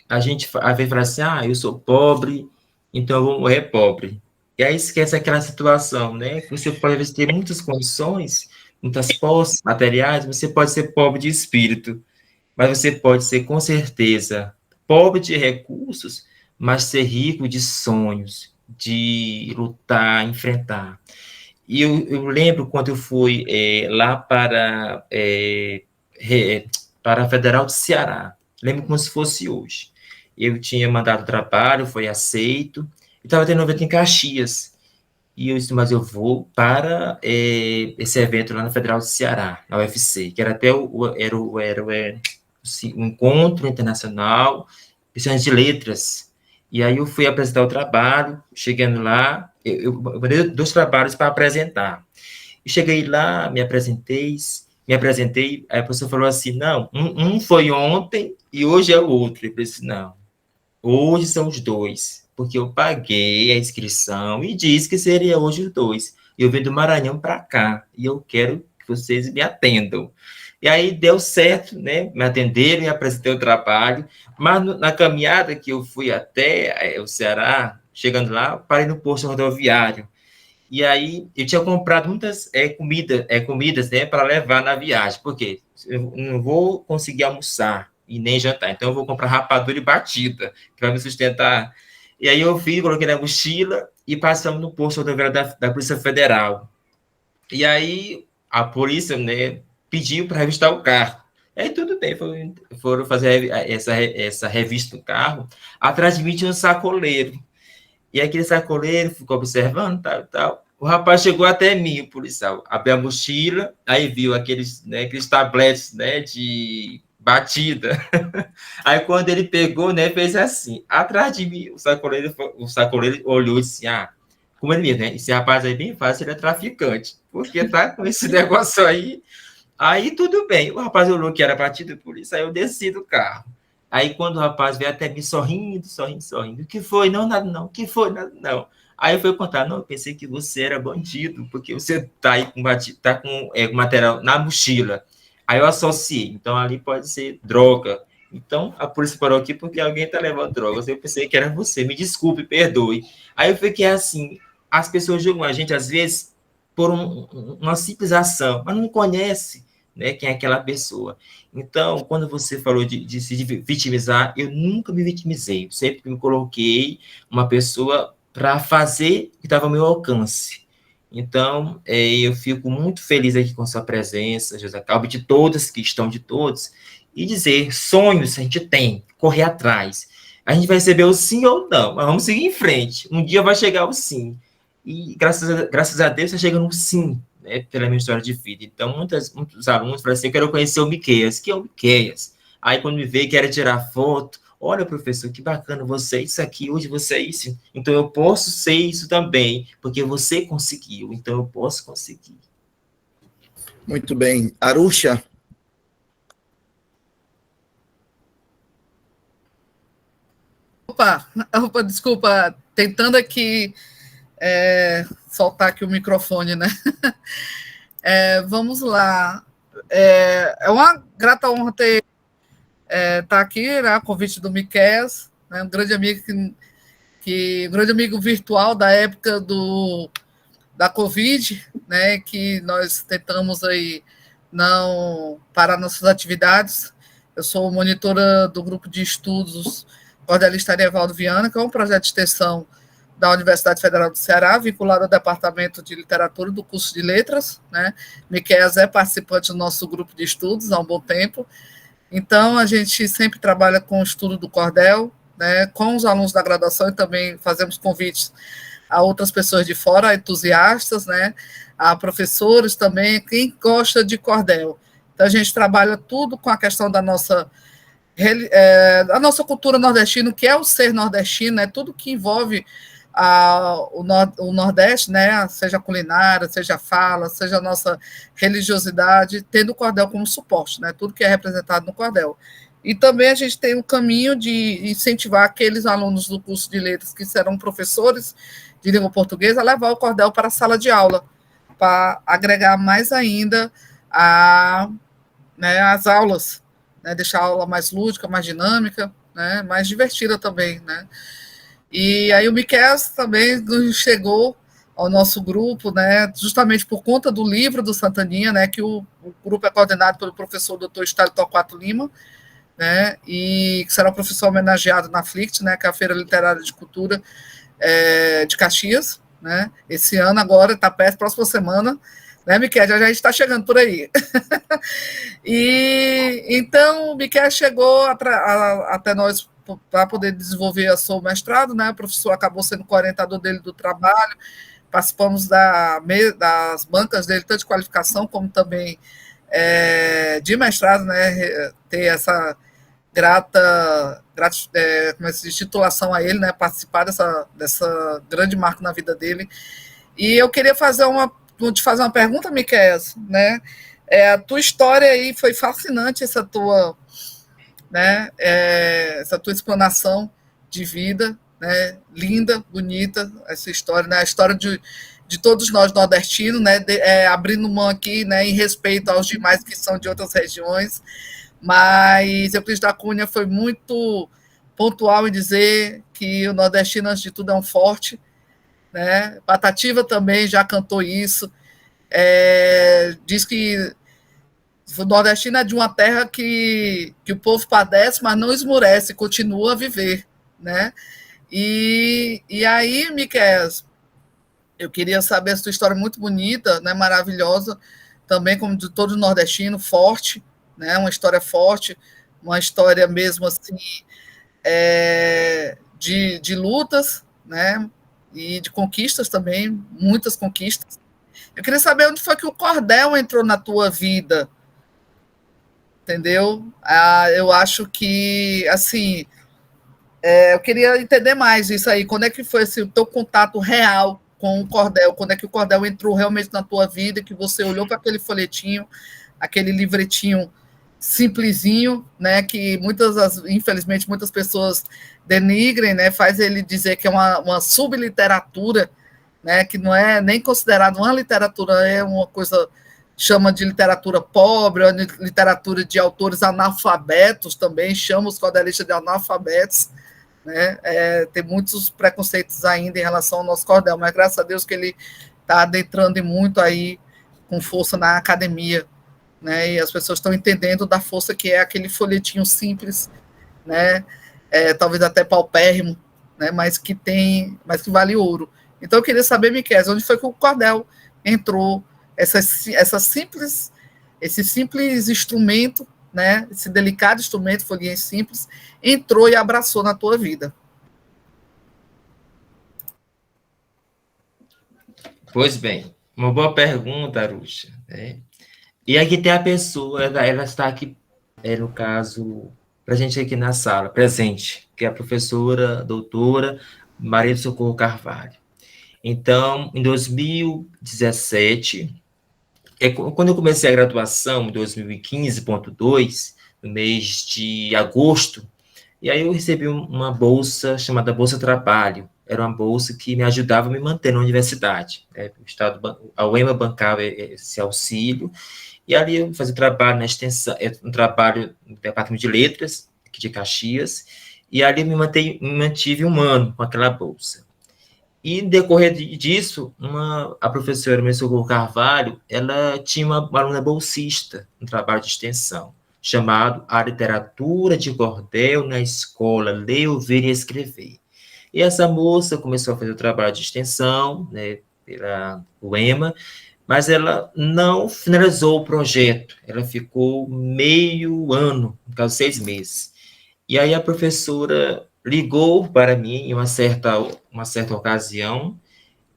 A gente, às vezes, fala assim, eu sou pobre, então eu vou morrer pobre. E aí esquece aquela situação, né, que você pode, às vezes, ter muitas condições, muitas posses materiais, você pode ser pobre de espírito, mas você pode ser, com certeza, pobre de recursos, mas ser rico de sonhos, de lutar, enfrentar. E eu lembro quando eu fui lá para a Federal do Ceará, lembro como se fosse hoje. Eu tinha mandado trabalho, foi aceito, e estava tendo um evento em Caxias. E eu disse, mas eu vou para esse evento lá na Federal do Ceará, na UFC, que era até o Encontro Internacional de Letras. E aí eu fui apresentar o trabalho, chegando lá, eu mandei 2 trabalhos para apresentar. E cheguei lá, me apresentei, aí a professora falou assim, não, um foi ontem e hoje é o outro. Eu disse, não, hoje são os 2, porque eu paguei a inscrição e disse que seria hoje os 2. Eu vim do Maranhão para cá e eu quero que vocês me atendam. E aí deu certo, né? Me atenderam e apresentei o trabalho, mas na caminhada que eu fui até o Ceará, chegando lá, parei no posto rodoviário. E aí eu tinha comprado muitas comidas, né, para levar na viagem, porque eu não vou conseguir almoçar e nem jantar, então eu vou comprar rapadura e batida, que vai me sustentar. E aí eu fui, coloquei na mochila e passamos no posto rodoviário da Polícia Federal. E aí a polícia, né, pediu para revistar o carro. Aí tudo bem, foram fazer essa revista do carro. Atrás de mim tinha um sacoleiro. E aquele sacoleiro ficou observando, tal, tal. O rapaz chegou até mim, o policial, abriu a mochila, aí viu aqueles tabletes, né, de batida. Aí quando ele pegou, né, fez assim. Atrás de mim, o sacoleiro olhou e disse, como ele mesmo, né, esse rapaz aí bem fácil, ele é traficante, porque tá com esse negócio aí. Aí tudo bem, o rapaz olhou que era batida por isso, aí eu desci do carro. Aí quando o rapaz veio até mim sorrindo, sorrindo, sorrindo, o que foi? Não, nada não, o que foi? Nada não. Aí eu fui contar, não, eu pensei que você era bandido, porque você tá aí com material na mochila. Aí eu associei, então ali pode ser droga. Então a polícia parou aqui porque alguém tá levando drogas. Eu pensei que era você, me desculpe, perdoe. Aí eu fiquei assim, as pessoas julgam a gente às vezes por uma simples ação, mas não conhece, né, quem é aquela pessoa. Então, quando você falou de se vitimizar, eu nunca me vitimizei, sempre me coloquei uma pessoa para fazer o que estava ao meu alcance. Então, eu fico muito feliz aqui com a sua presença, José Calbi, de todas que estão, de todos, e dizer, sonhos a gente tem, correr atrás. A gente vai receber o sim ou não, mas vamos seguir em frente. Um dia vai chegar o sim. E graças a Deus está chegando um sim, né, pela minha história de vida. Então, muitos alunos falam assim, eu quero conhecer o Miqueias. Que é o Miqueias? Aí, quando me vê, quer tirar foto. Olha, professor, que bacana você, isso aqui, hoje você é isso. Então, eu posso ser isso também, porque você conseguiu. Então, eu posso conseguir. Muito bem. Arusha? Opa, desculpa, tentando aqui soltar aqui o microfone, né? Vamos lá. É uma grata honra estar aqui, né, a convite do Miqueias, né, um grande amigo que grande amigo virtual da época da Covid, né, que nós tentamos aí não parar nossas atividades. Eu sou monitora do grupo de estudos Cordelista Arievaldo Viana, que é um projeto de extensão da Universidade Federal do Ceará, vinculado ao Departamento de Literatura do curso de Letras, né? Miquéias é participante do nosso grupo de estudos há um bom tempo. Então, a gente sempre trabalha com o estudo do cordel, né, com os alunos da graduação, e também fazemos convites a outras pessoas de fora, entusiastas, né, a professores também, quem gosta de cordel. Então, a gente trabalha tudo com a questão da nossa cultura nordestina, que é o ser nordestino, né, tudo que envolve o Nordeste, né, seja a culinária, seja a fala, seja a nossa religiosidade, tendo o cordel como suporte, né, tudo que é representado no cordel. E também a gente tem um caminho de incentivar aqueles alunos do curso de letras que serão professores de língua portuguesa a levar o cordel para a sala de aula, para agregar mais ainda as aulas, né, deixar a aula mais lúdica, mais dinâmica, né, mais divertida também, né. E aí o Miquéias também chegou ao nosso grupo, né, justamente por conta do livro do Santaninha, né, que o grupo é coordenado pelo professor Dr. Estélio Torquato Lima, né, e que será o professor homenageado na FLICT, né, que é a Feira Literária de Cultura de Caxias, né, esse ano agora, está perto, próxima semana, né, Miquéias, já a gente está chegando por aí. E então o Miquéias chegou até nós para poder desenvolver o seu mestrado, né, o professor acabou sendo coorientador dele do trabalho, participamos das bancas dele, tanto de qualificação como também de mestrado, né, ter essa grata como se diz, titulação a ele, né, participar dessa grande marca na vida dele. E eu queria te fazer uma pergunta, Miquéias, né, a tua história aí foi fascinante, essa tua explanação de vida, né, linda, bonita, essa história, né, a história de todos nós nordestinos, né, abrindo mão aqui, né, em respeito aos demais que são de outras regiões, mas Euclides da Cunha foi muito pontual em dizer que o nordestino, antes de tudo, é um forte, né, Patativa também já cantou isso, diz que o nordestino é de uma terra que o povo padece, mas não esmurece, continua a viver, né? E aí, Miquéias, eu queria saber a sua história muito bonita, né, maravilhosa, também como de todo nordestino, forte, né, uma história forte, uma história mesmo assim, de lutas, né, e de conquistas também, muitas conquistas. Eu queria saber onde foi que o cordel entrou na tua vida, entendeu? Eu acho que, assim, eu queria entender mais isso aí, quando é que foi o teu contato real com o cordel, quando é que o cordel entrou realmente na tua vida, que você olhou para aquele folhetinho, aquele livretinho simplesinho, né, que infelizmente, muitas pessoas denigrem, né, faz ele dizer que é uma subliteratura, né, que não é nem considerado uma literatura, é uma coisa, chama de literatura pobre, ou literatura de autores analfabetos também, chama os cordelistas de analfabetos, né, tem muitos preconceitos ainda em relação ao nosso cordel, mas graças a Deus que ele está adentrando muito aí, com força na academia, né, e as pessoas estão entendendo da força que é aquele folhetinho simples, né, talvez até paupérrimo, né, mas que vale ouro. Então eu queria saber, Miquéias, onde foi que o cordel entrou, esse simples instrumento, né, esse delicado instrumento, folhinha simples, entrou e abraçou na tua vida. Pois bem, uma boa pergunta, Arusha, né? E aqui tem a pessoa, ela está aqui, no caso, para a gente aqui na sala, presente, que é a professora, doutora Maria do Socorro Carvalho. Então, em 2017, quando eu comecei a graduação, em 2015.2, no mês de agosto, e aí eu recebi uma bolsa chamada Bolsa Trabalho. Era uma bolsa que me ajudava a me manter na universidade. O Estado, a UEMA bancava esse auxílio, e ali eu fazia trabalho na extensão, um trabalho no Departamento de Letras, aqui de Caxias, E ali me mantive um ano com aquela bolsa. E, no decorrer disso, a professora Maria Socorro Carvalho, ela tinha uma aluna bolsista no trabalho de extensão, chamado A Literatura de Cordel na Escola, Ler, Ouvir e Escrever. E essa moça começou a fazer o trabalho de extensão, né, pela UEMA, mas ela não finalizou o projeto, ela ficou meio ano, no caso, 6 meses. E aí a professora ligou para mim em uma certa ocasião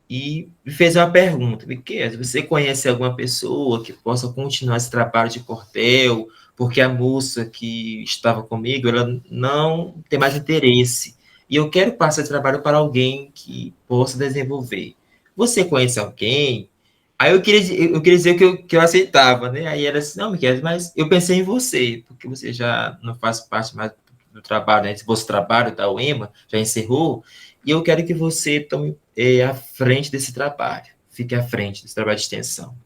e me fez uma pergunta: Miquel, você conhece alguma pessoa que possa continuar esse trabalho de cordel? Porque a moça que estava comigo, ela não tem mais interesse. E eu quero passar esse trabalho para alguém que possa desenvolver. Você conhece alguém? Aí eu queria dizer que eu aceitava, né? Aí ela disse: não, Miquel, mas eu pensei em você, porque você já não faz parte mais do trabalho, né? Esse vosso trabalho da UEMA já encerrou, e eu quero que você tome à frente desse trabalho, fique à frente desse trabalho de extensão.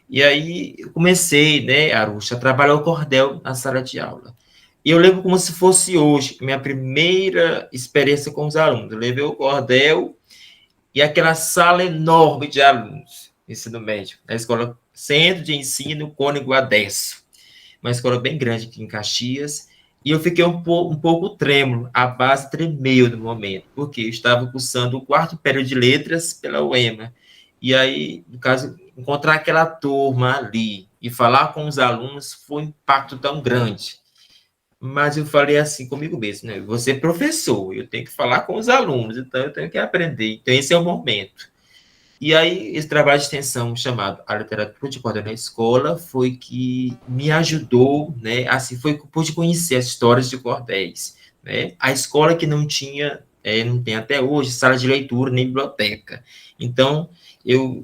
E aí eu comecei, né, Aruxa, a trabalhar o cordel na sala de aula. E eu lembro como se fosse hoje, minha primeira experiência com os alunos. Eu levei o cordel e aquela sala enorme de alunos, ensino médio, na escola Centro de Ensino Cônigo Adesso, uma escola bem grande aqui em Caxias, e eu fiquei um pouco trêmulo, a base tremeu no momento, porque eu estava cursando o 4º período de letras pela UEMA, e aí, no caso, encontrar aquela turma ali e falar com os alunos foi um impacto tão grande. Mas eu falei assim comigo mesmo, né? Você é professor, eu tenho que falar com os alunos, então eu tenho que aprender, então esse é o momento. E aí, esse trabalho de extensão chamado A Literatura de Cordel na Escola foi que me ajudou, né? Assim, foi que eu pude conhecer as histórias de cordéis, né? A escola que não tinha, não tem até hoje, sala de leitura nem biblioteca. Então,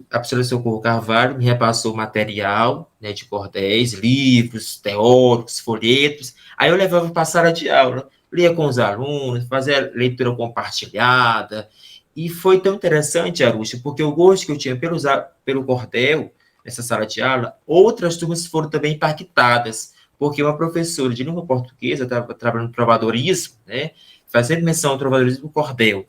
a professora Socorro Carvalho me repassou material, né, de cordéis, livros, teóricos, folhetos. Aí eu levava para a sala de aula, lia com os alunos, fazia leitura compartilhada. E foi tão interessante, Aruxa, porque o gosto que eu tinha pelo cordel, nessa sala de aula, outras turmas foram também impactadas, porque uma professora de língua portuguesa estava trabalhando no trovadorismo, né, fazendo menção ao trovadorismo do cordel.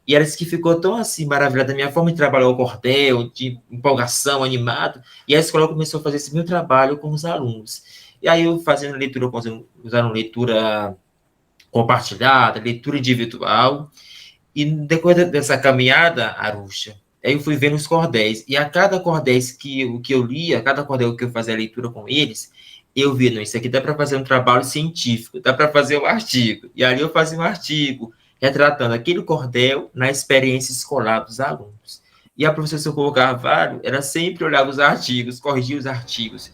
E ela disse que ficou tão assim maravilhada da minha forma de trabalhar o cordel, de empolgação, animado, e a escola começou a fazer esse meu trabalho com os alunos. E aí eu fazendo leitura com os alunos, leitura compartilhada, leitura individual. E depois dessa caminhada, Aruxa, aí eu fui vendo os cordéis. E a cada cordéis que eu lia, a cada cordel que eu fazia a leitura com eles, eu vi, não, isso aqui dá para fazer um trabalho científico, dá para fazer um artigo. E ali eu fazia um artigo retratando aquele cordel na experiência escolar dos alunos. E a professora Socorro Carvalho, ela sempre olhava os artigos, corrigia os artigos.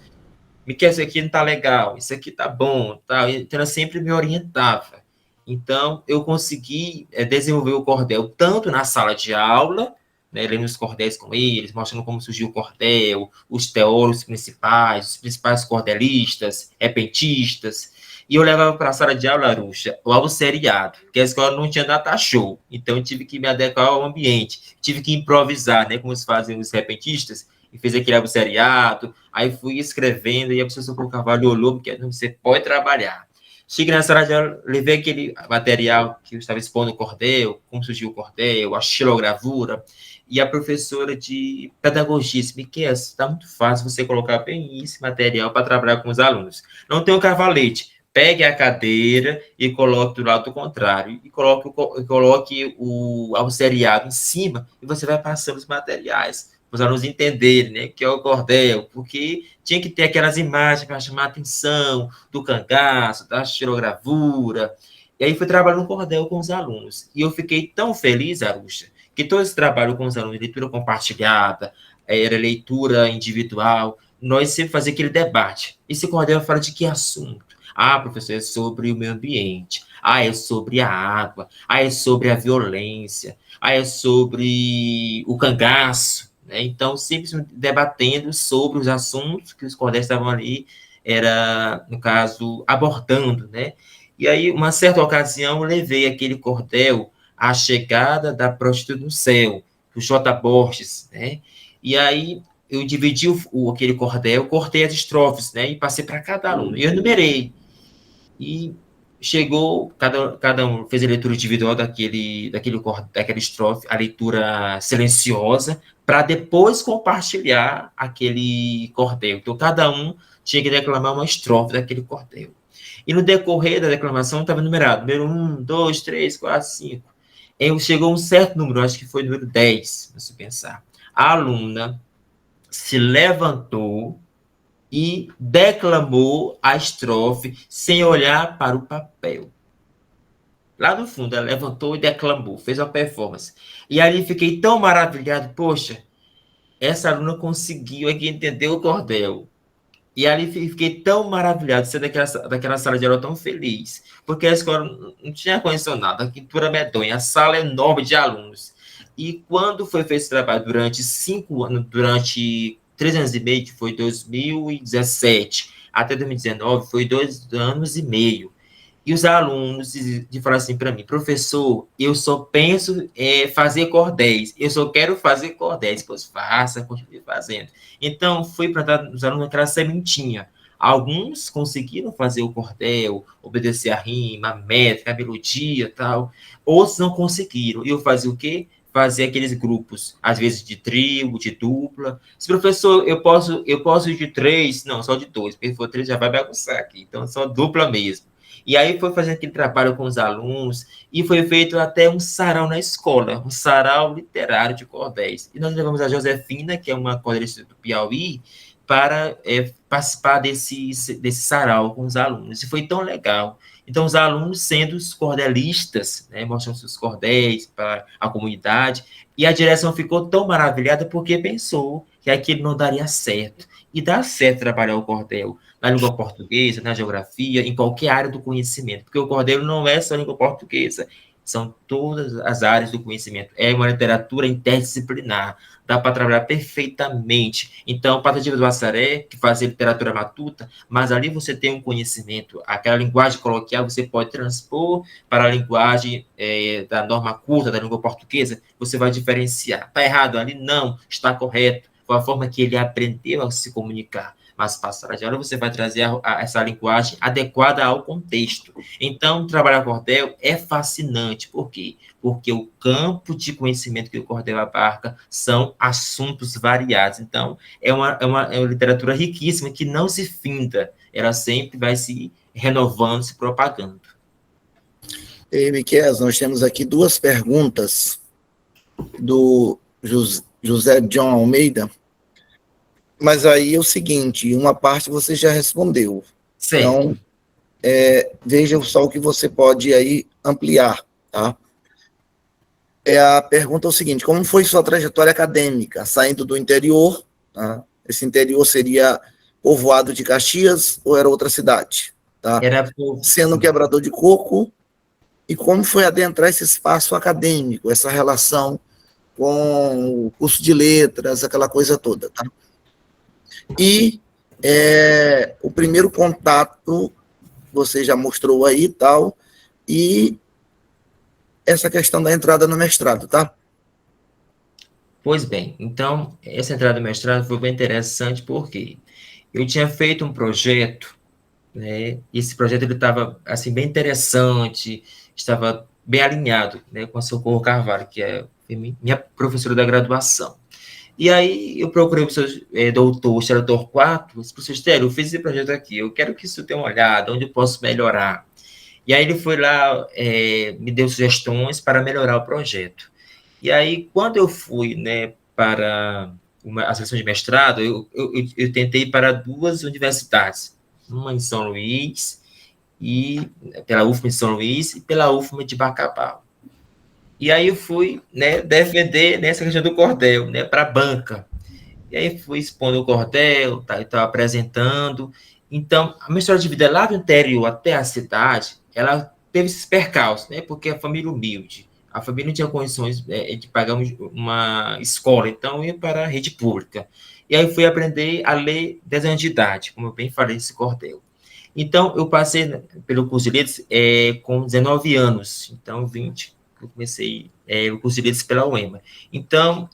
Miquel, isso aqui não está legal, isso aqui está bom, tá? Então ela sempre me orientava. Então, eu consegui desenvolver o cordel tanto na sala de aula, né, lendo os cordéis com eles, mostrando como surgiu o cordel, os teóricos principais, os principais cordelistas, repentistas, e eu levava para a sala de aula, Aruxa, o almoçariado, porque a escola não tinha data show, então eu tive que me adequar ao ambiente, tive que improvisar, né, como fazem os repentistas, e fiz aquele almoçariado, aí fui escrevendo, e a professora Socorro Carvalho olhou, porque você pode trabalhar. Cheguei na sala de aula, levei aquele material que eu estava expondo o cordel, como surgiu o cordel, a xilogravura, e a professora de pedagogia disse: Miquel, está muito fácil você colocar bem esse material para trabalhar com os alunos. Não tem um cavalete, pegue a cadeira e coloque do lado contrário, e coloque o almoçariado em cima, e você vai passando os materiais, para os alunos entenderem, né, que é o cordel, porque tinha que ter aquelas imagens para chamar a atenção do cangaço, da xilogravura. E aí fui trabalhando no cordel com os alunos. E eu fiquei tão feliz, Aruxa, que todo esse trabalho com os alunos, leitura compartilhada, era leitura individual, nós sempre fazíamos aquele debate. Esse cordel fala de que assunto? Ah, professor, é sobre o meio ambiente. Ah, é sobre a água. Ah, é sobre a violência. Ah, é sobre o cangaço. Né? Então, sempre debatendo sobre os assuntos que os cordéis estavam ali, no caso, abordando, né? E aí, uma certa ocasião, eu levei aquele cordel à chegada da prostituta no céu, do J. Borges, né? E aí, eu dividi aquele cordel, cortei as estrofes, né? E passei para cada aluno. E eu enumerei. E chegou, cada um fez a leitura individual daquela estrofe, a leitura silenciosa, para depois compartilhar aquele cordel. Então, cada um tinha que declamar uma estrofe daquele cordel. E no decorrer da declamação estava numerado, número 1, 2, 3, 4, 5. Chegou um certo número, acho que foi número 10, se pensar. A aluna se levantou e declamou a estrofe sem olhar para o papel. Lá no fundo, ela levantou e declamou, fez uma performance. E ali fiquei tão maravilhado, poxa, essa aluna conseguiu aqui entender o cordel. E ali fiquei tão maravilhado de ser daquela sala de aula tão feliz, porque a escola não tinha condicionado, a pintura medonha, a sala enorme de alunos. E quando foi feito esse trabalho durante 5 anos, durante 3 anos e meio, que foi 2017 até 2019, foi 2 anos e meio. E os alunos de falar assim para mim, professor, eu só penso fazer cordéis, eu só quero fazer cordéis, pois faça, continue fazendo. Então, foi plantado nos alunos aquela sementinha. Alguns conseguiram fazer o cordel, obedecer a rima, a métrica, a melodia e tal. Outros não conseguiram. E eu fazia o quê? Fazer aqueles grupos, às vezes de trio, de dupla. Se professor, eu posso ir de 3, não, só de 2, porque se for 3 já vai bagunçar aqui. Então, só dupla mesmo. E aí foi fazendo aquele trabalho com os alunos, e foi feito até um sarau na escola, um sarau literário de cordéis. E nós levamos a Josefina, que é uma cordelista do Piauí, para participar desse sarau com os alunos. E foi tão legal. Então, os alunos sendo os cordelistas, né, mostrando seus cordéis para a comunidade, e a direção ficou tão maravilhada porque pensou que aquilo não daria certo. E dá certo trabalhar o cordel na língua portuguesa, na geografia, em qualquer área do conhecimento, porque o cordel não é só língua portuguesa, são todas as áreas do conhecimento. É uma literatura interdisciplinar, dá para trabalhar perfeitamente. Então, Patativa do Assaré, que fazia literatura matuta, mas ali você tem um conhecimento, aquela linguagem coloquial você pode transpor para a linguagem da norma culta, da língua portuguesa, você vai diferenciar. Está errado ali? Não, está correto. Foi a forma que ele aprendeu a se comunicar. Mas para a sala de aula você vai trazer essa linguagem adequada ao contexto. Então, trabalhar cordel é fascinante. Por quê? Porque o campo de conhecimento que o cordel abarca são assuntos variados. Então, é uma literatura riquíssima que não se finda. Ela sempre vai se renovando, se propagando. E, Miquel, nós temos aqui 2 perguntas do José John Almeida. Mas aí é o seguinte, uma parte você já respondeu. Certo. Então, veja só o que você pode aí ampliar, tá? A pergunta é o seguinte, como foi sua trajetória acadêmica, saindo do interior, tá? Esse interior seria povoado de Caxias ou era outra cidade? Tá? Sendo quebrador de coco, e como foi adentrar esse espaço acadêmico, essa relação com o curso de letras, aquela coisa toda, tá? E o primeiro contato você já mostrou aí e tal, e essa questão da entrada no mestrado, tá? Pois bem, então, essa entrada no mestrado foi bem interessante porque eu tinha feito um projeto, né, e esse projeto ele estava, assim, bem interessante, estava bem alinhado, né, com a Socorro Carvalho, que é minha professora da graduação. E aí eu procurei o professor doutor, Estero 4, disse, professor Estero, eu fiz esse projeto aqui, eu quero que isso tenha uma olhada, onde eu posso melhorar. E aí ele foi lá, me deu sugestões para melhorar o projeto. E aí, quando eu fui, né, para a seleção de mestrado, eu tentei para 2 universidades, uma em São Luís, e pela UFMA de São Luís, e pela UFMA de Bacabal. E aí eu fui, né, defender nessa questão do cordel, né, para a banca. E aí fui expondo o cordel, tá, e estava apresentando. Então, a minha história de vida lá do interior até a cidade, ela teve esses percalços, né, porque a família humilde, a família não tinha condições de pagar uma escola, então eu ia para a rede pública. E aí fui aprender a ler 10 anos de idade, como eu bem falei, esse cordel. Então, eu passei pelo curso de letras com 19 anos, então 20, eu comecei o curso de letras pela UEMA. Então,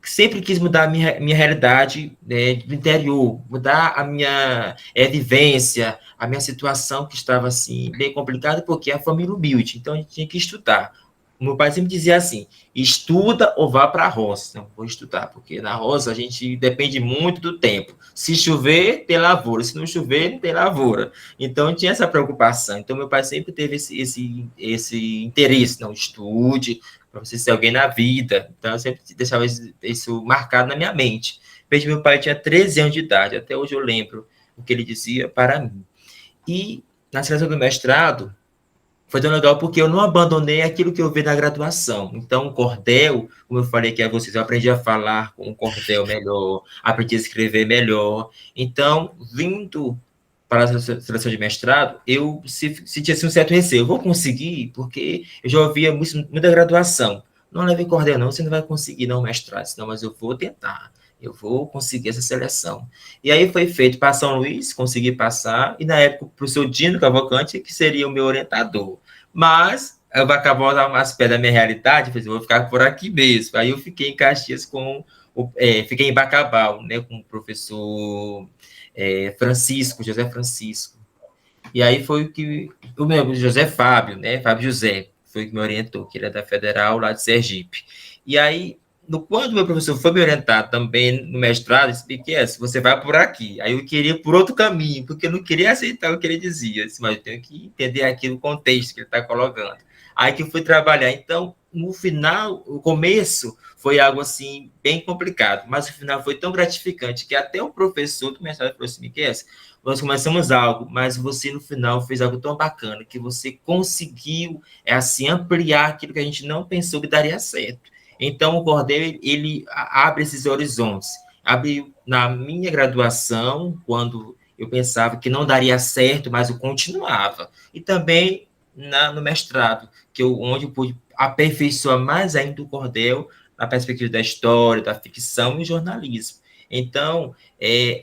sempre quis mudar a minha realidade, né, do interior, mudar a minha vivência, a minha situação que estava assim bem complicada, porque a família humilde, então a gente tinha que estudar. O meu pai sempre dizia assim: estuda ou vá para a roça. Não, vou estudar, porque na roça a gente depende muito do tempo. Se chover, tem lavoura. Se não chover, não tem lavoura. Então tinha essa preocupação. Então meu pai sempre teve esse interesse. Não, estude, para você ser alguém na vida. Então, eu sempre deixava isso marcado na minha mente. Desde meu pai tinha 13 anos de idade, até hoje eu lembro o que ele dizia para mim. E na seleção do mestrado, foi tão legal porque eu não abandonei aquilo que eu vi na graduação. Então, o cordel, como eu falei aqui a vocês, eu aprendi a falar com o cordel melhor, aprendi a escrever melhor. Então, vindo para a seleção de mestrado, eu sentia assim, um certo receio. Eu vou conseguir, porque eu já ouvia muita graduação. Não leve cordel, não, você não vai conseguir não mestrado, senão, mas eu vou tentar. Eu vou conseguir essa seleção. E aí foi feito para São Luís, consegui passar, e na época o professor Dino Cavalcante, que seria o meu orientador. Mas eu vou acabar dar umas pés da minha realidade, eu vou ficar por aqui mesmo. Aí eu fiquei em Caxias fiquei em Bacabal, né, com o professor Francisco, José Francisco. E aí foi o meu José Fábio, né, Fábio José, foi que me orientou, que ele é da Federal, lá de Sergipe. E aí, quando o meu professor foi me orientar também no mestrado, eu disse, que você vai por aqui. Aí eu queria por outro caminho, porque eu não queria aceitar o que ele dizia. Eu disse, mas eu tenho que entender aqui o contexto que ele está colocando. Aí que eu fui trabalhar. Então, no final, o começo foi algo assim, bem complicado, mas o final foi tão gratificante que até o professor do mestrado falou assim, Miquel, nós começamos algo, mas você no final fez algo tão bacana, que você conseguiu, assim, ampliar aquilo que a gente não pensou que daria certo. Então, o cordel, ele abre esses horizontes. Abre na minha graduação, quando eu pensava que não daria certo, mas eu continuava. E também no mestrado, onde eu pude aperfeiçoar mais ainda o cordel na perspectiva da história, da ficção e jornalismo. Então,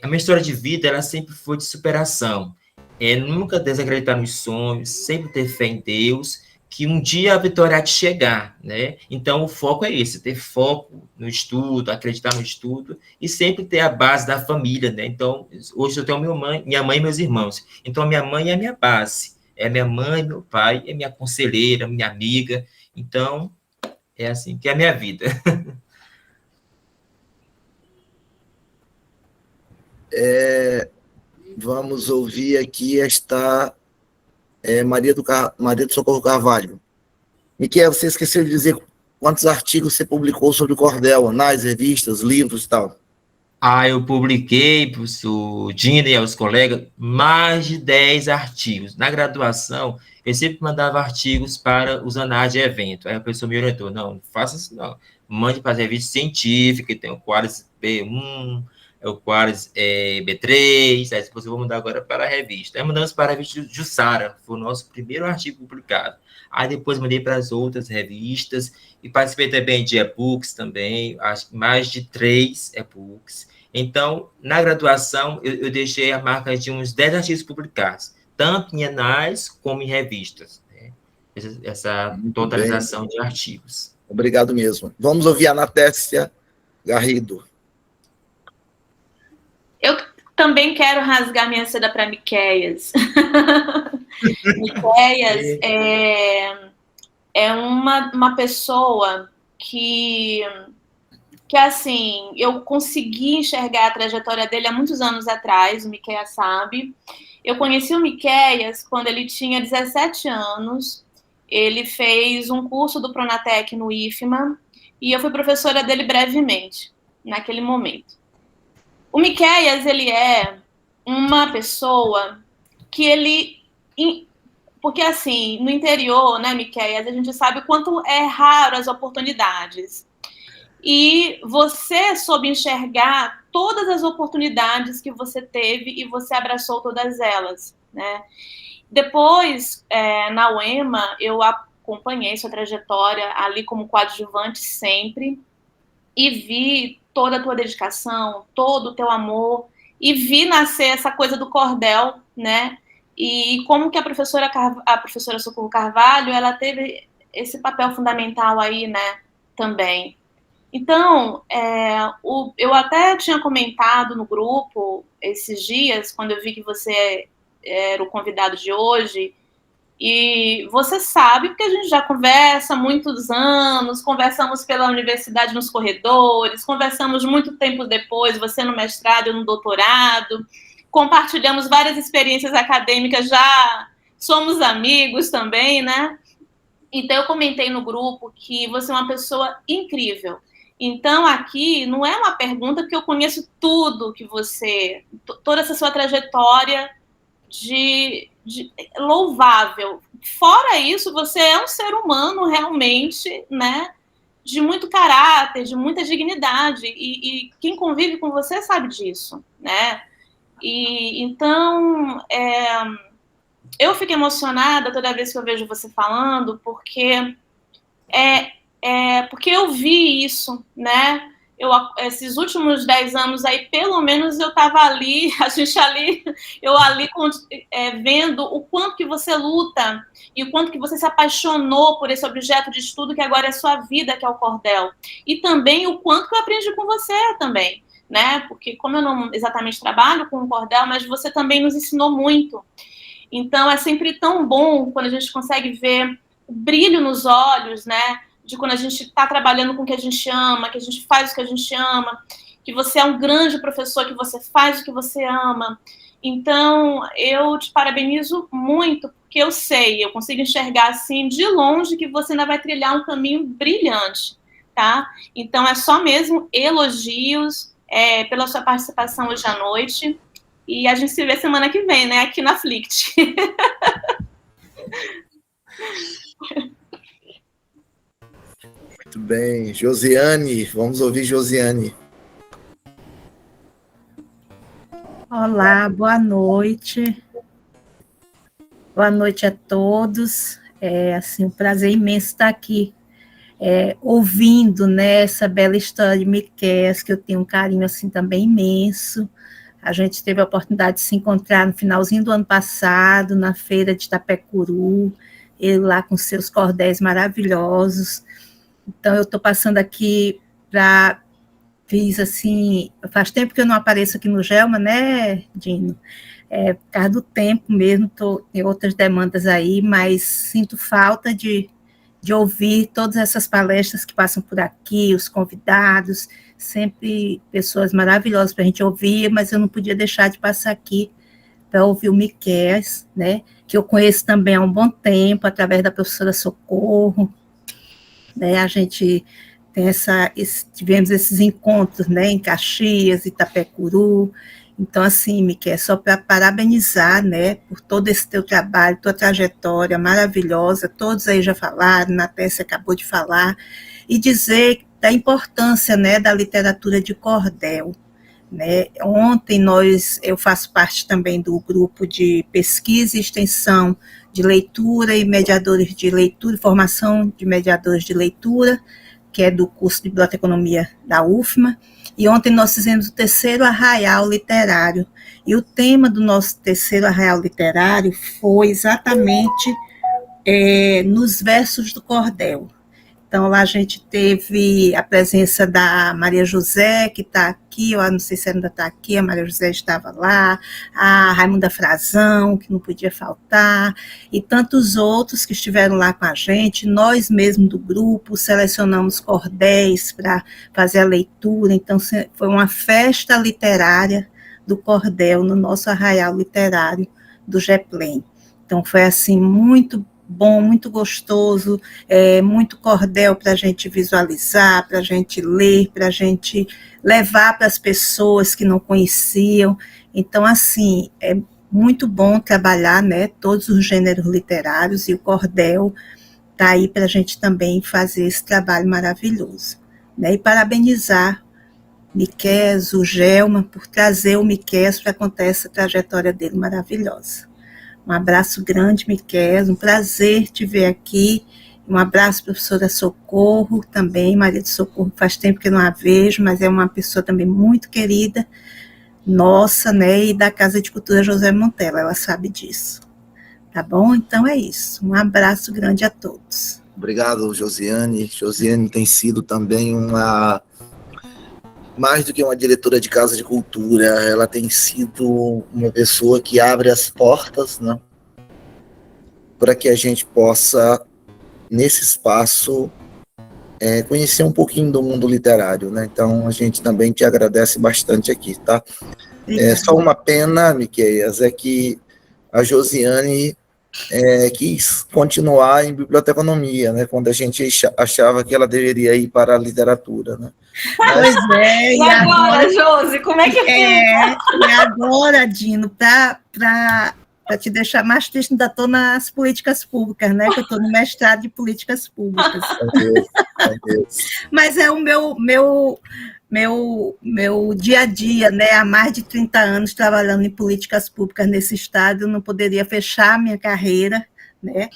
a minha história de vida, ela sempre foi de superação. Nunca desacreditar nos sonhos, sempre ter fé em Deus, que um dia a vitória há de chegar, né? Então, o foco é esse, ter foco no estudo, acreditar no estudo e sempre ter a base da família, né? Então, hoje eu tenho minha mãe e meus irmãos. Então, a minha mãe é a minha base. É minha mãe, meu pai, é minha conselheira, minha amiga. Então, é assim que é a minha vida. Vamos ouvir aqui Maria do Socorro Carvalho. Miquel, você esqueceu de dizer quantos artigos você publicou sobre o cordel, nas revistas, livros e tal. Eu publiquei, professor Dina e aos colegas, mais de 10 artigos. Na graduação, eu sempre mandava artigos para os anais de evento. Aí a pessoa me orientou, não faça isso não. Mande para as revistas científicas, tem o Qualis B1, o Qualis B3, aí depois eu vou mandar agora para a revista. Aí mandamos para a revista Jussara, foi o nosso primeiro artigo publicado. Aí depois mandei para as outras revistas, e participei também de e-books também, acho que mais de 3 e-books. Então, na graduação, eu deixei a marca de uns 10 artigos publicados, tanto em anais como em revistas, né? Essa totalização de artigos. Obrigado mesmo. Vamos ouvir a Anatécia Garrido. Eu também quero rasgar minha seda para Miquéias. Miquéias é uma pessoa que assim, eu consegui enxergar a trajetória dele há muitos anos atrás, o Miquéias sabe. Eu conheci o Miquéias quando ele tinha 17 anos, ele fez um curso do Pronatec no IFMA, e eu fui professora dele brevemente, naquele momento. O Miquéias, ele é uma pessoa que porque, assim, no interior, né, Miquéias, a gente sabe o quanto é raro as oportunidades. E você soube enxergar todas as oportunidades que você teve e você abraçou todas elas, né? Depois, na UEMA, eu acompanhei sua trajetória ali como coadjuvante sempre e vi toda a tua dedicação, todo o teu amor e vi nascer essa coisa do cordel, né? E como que a professora Socorro Carvalho, ela teve esse papel fundamental aí, né, também. Então, eu até tinha comentado no grupo esses dias, quando eu vi que você era o convidado de hoje, e você sabe, porque a gente já conversa há muitos anos, conversamos pela universidade nos corredores, conversamos muito tempo depois, você no mestrado, eu no doutorado, compartilhamos várias experiências acadêmicas, já somos amigos também, né? Então, eu comentei no grupo que você é uma pessoa incrível. Então, aqui não é uma pergunta, porque eu conheço tudo que você, toda essa sua trajetória de louvável. Fora isso, você é um ser humano realmente, né, de muito caráter, de muita dignidade, e quem convive com você sabe disso, né? E então, eu fico emocionada toda vez que eu vejo você falando, porque porque eu vi isso, né? Esses últimos 10 anos aí, pelo menos eu estava ali, eu ali vendo o quanto que você luta e o quanto que você se apaixonou por esse objeto de estudo que agora é sua vida, que é o cordel. E também o quanto que eu aprendi com você também, né? Porque como eu não exatamente trabalho com o cordel, mas você também nos ensinou muito. Então, é sempre tão bom quando a gente consegue ver o brilho nos olhos, né? De quando a gente está trabalhando com o que a gente ama, que a gente faz o que a gente ama, que você é um grande professor, que você faz o que você ama. Então, eu te parabenizo muito, porque eu sei, eu consigo enxergar assim de longe que você ainda vai trilhar um caminho brilhante, tá? Então, é só mesmo elogios pela sua participação hoje à noite. E a gente se vê semana que vem, né? Aqui na Flict. Muito bem. Josiane, vamos ouvir Josiane. Olá, boa noite. Boa noite a todos. É assim, um prazer imenso estar aqui ouvindo, né, essa bela história de Miquéias, que eu tenho um carinho assim também imenso. A gente teve a oportunidade de se encontrar no finalzinho do ano passado, na feira de Itapecuru, ele lá com seus cordéis maravilhosos. Então, eu estou passando aqui para... Fiz assim... Faz tempo que eu não apareço aqui no Gelma, né, Dino? Por causa do tempo mesmo, tem outras demandas aí, mas sinto falta de ouvir todas essas palestras que passam por aqui, os convidados, sempre pessoas maravilhosas para a gente ouvir, mas eu não podia deixar de passar aqui para ouvir o Miquéias, né, que eu conheço também há um bom tempo, através da professora Socorro, né, a gente tivemos esses encontros, né, em Caxias, Itapecuru. Então, assim, Miquéias, só para parabenizar, né, por todo esse teu trabalho, tua trajetória maravilhosa, todos aí já falaram, Natécia acabou de falar, e dizer da importância, né, da literatura de cordel, né. Ontem eu faço parte também do grupo de pesquisa e extensão de leitura e mediadores de leitura, formação de mediadores de leitura, que é do curso de Biblioteconomia da UFMA, e ontem nós fizemos o terceiro arraial literário, e o tema do nosso terceiro arraial literário foi exatamente nos versos do cordel. Então, lá a gente teve a presença da Maria José, que está aqui, eu não sei se ainda está aqui, a Maria José estava lá, a Raimunda Frazão, que não podia faltar, e tantos outros que estiveram lá com a gente. Nós mesmos do grupo selecionamos cordéis para fazer a leitura, então foi uma festa literária do cordel no nosso arraial literário do GEPLEM. Então, foi assim, muito bom, muito gostoso, muito cordel para a gente visualizar, para a gente ler, para a gente levar para as pessoas que não conheciam. Então, assim, é muito bom trabalhar, né, todos os gêneros literários, e o cordel está aí para a gente também fazer esse trabalho maravilhoso, né, e parabenizar Miquéias, o Gelma, por trazer o Miquéias para contar essa trajetória dele maravilhosa. Um abraço grande, Miquéias, um prazer te ver aqui. Um abraço, professora Socorro, também, Maria de Socorro, faz tempo que eu não a vejo, mas é uma pessoa também muito querida, nossa, né, e da Casa de Cultura José Montella, ela sabe disso. Tá bom? Então é isso. Um abraço grande a todos. Obrigado, Josiane. Josiane tem sido também mais do que uma diretora de casa de cultura, ela tem sido uma pessoa que abre as portas, né, para que a gente possa, nesse espaço, conhecer um pouquinho do mundo literário, né? Então, a gente também te agradece bastante aqui, tá? Só uma pena, Miqueias, é que a Josiane quis continuar em biblioteconomia, né? Quando a gente achava que ela deveria ir para a literatura, né? Pois é, E agora, Josi, como é que fica? E agora, Dino, para te deixar mais triste, ainda estou nas políticas públicas, né? Que eu estou no mestrado de políticas públicas. Meu Deus. Mas é o meu dia a dia, né? Há mais de 30 anos trabalhando em políticas públicas nesse estado, eu não poderia fechar a minha carreira, né?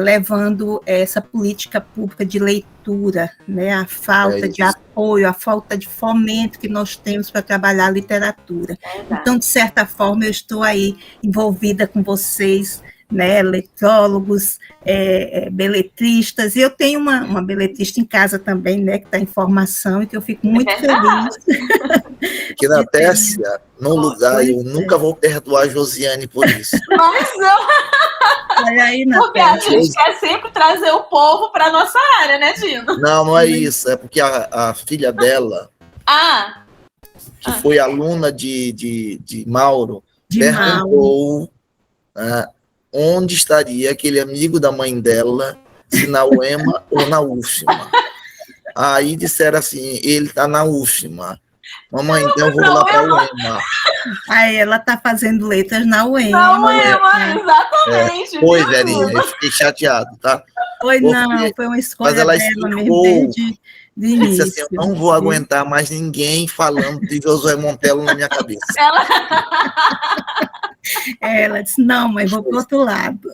Levando essa política pública de leitura, né? A falta de apoio, a falta de fomento que nós temos para trabalhar a literatura. Então, de certa forma, eu estou aí envolvida com vocês, né, letrólogos, beletristas, e eu tenho uma beletrista em casa também, né, que está em formação, e que eu fico muito feliz. Porque na Tércia, no lugar, eu nunca vou perdoar a Josiane por isso. Mas não. Olha aí, porque a gente quer sempre trazer o povo para a nossa área, né, Dino? Não é isso, é porque a filha dela, que foi aluna de Mauro, perguntou onde estaria aquele amigo da mãe dela, se na UEMA ou na UFMA. Aí disseram assim, ele está na UFMA. Mamãe, então eu vou lá para a UEMA. Aí ela está fazendo letras na UEMA. Na UEMA, exatamente. Foi, Verinha, eu fiquei chateado, tá? Foi uma escolha mas ela dela mesmo desde o início. Disse assim, eu não vou aguentar mais ninguém falando de Josué Montello na minha cabeça. Ela disse, não, mãe, vou para o outro lado.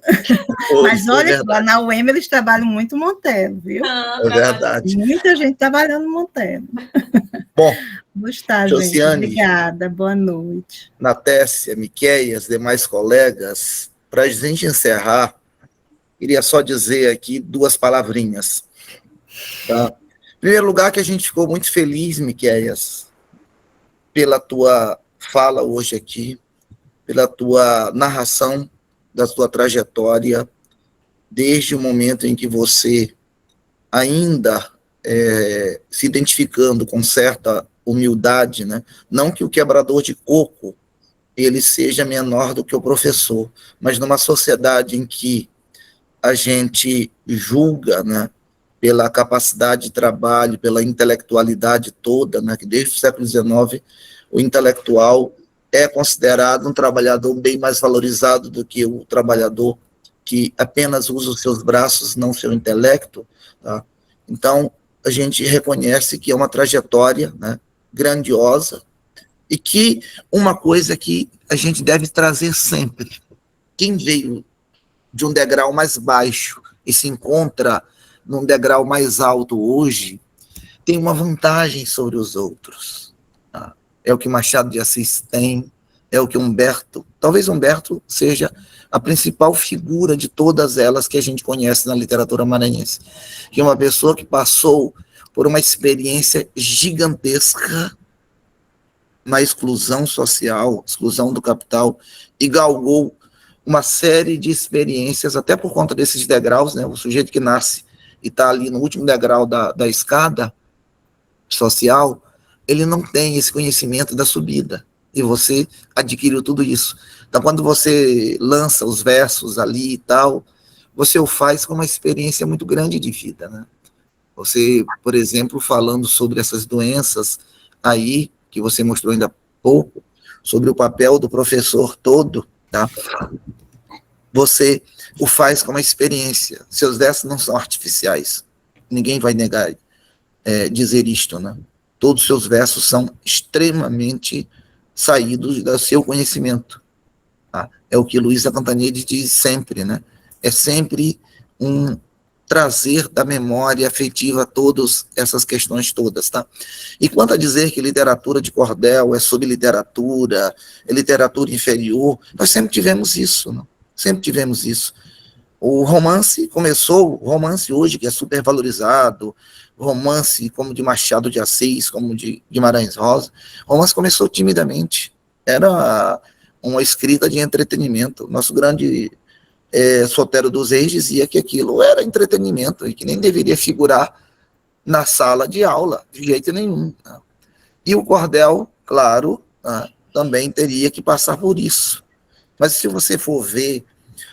Mas olha, lá na UEMA eles trabalham muito Montello, viu? É verdade. Muita gente trabalhando no Montello. Bom, Gostar, Josiane, gente. Obrigada, boa noite. Natécia, Miqueias, demais colegas, para a gente encerrar, queria só dizer aqui 2 palavrinhas. Tá? Em primeiro lugar, que a gente ficou muito feliz, Miqueias, pela tua fala hoje aqui, pela tua narração da tua trajetória, desde o momento em que você, ainda se identificando com certa humildade, né? Não que o quebrador de coco ele seja menor do que o professor, mas numa sociedade em que a gente julga, né, pela capacidade de trabalho, pela intelectualidade toda, né, que desde o século XIX o intelectual é considerado um trabalhador bem mais valorizado do que o trabalhador que apenas usa os seus braços, não seu intelecto, tá? Então, a gente reconhece que é uma trajetória, né, grandiosa, e que uma coisa que a gente deve trazer sempre, quem veio de um degrau mais baixo e se encontra num degrau mais alto hoje, tem uma vantagem sobre os outros. Tá? É o que Machado de Assis tem, é o que Humberto, talvez Humberto seja a principal figura de todas elas que a gente conhece na literatura maranhense, que é uma pessoa que passou por uma experiência gigantesca na exclusão social, exclusão do capital, e galgou uma série de experiências, até por conta desses degraus, né? O sujeito que nasce e está ali no último degrau da escada social, ele não tem esse conhecimento da subida, e você adquiriu tudo isso. Então, quando você lança os versos ali e tal, você o faz com uma experiência muito grande de vida, né? Você, por exemplo, falando sobre essas doenças aí, que você mostrou ainda há pouco, sobre o papel do professor todo, tá? Você o faz com uma experiência. Seus versos não são artificiais. Ninguém vai negar, dizer isto, né? Todos os seus versos são extremamente saídos do seu conhecimento. Tá? É o que Luísa Cantanhede diz sempre, né? É sempre um trazer da memória afetiva todas essas questões todas, tá? E quanto a dizer que literatura de cordel é subliteratura, é literatura inferior, nós sempre tivemos isso, não? Sempre tivemos isso. O romance começou, o romance hoje que é super valorizado, romance como de Machado de Assis, como de Guimarães Rosa, romance começou timidamente, era uma escrita de entretenimento. Nosso grande Sotero dos Reis dizia que aquilo era entretenimento e que nem deveria figurar na sala de aula, de jeito nenhum. Né? E o cordel, claro, também teria que passar por isso. Mas se você for ver,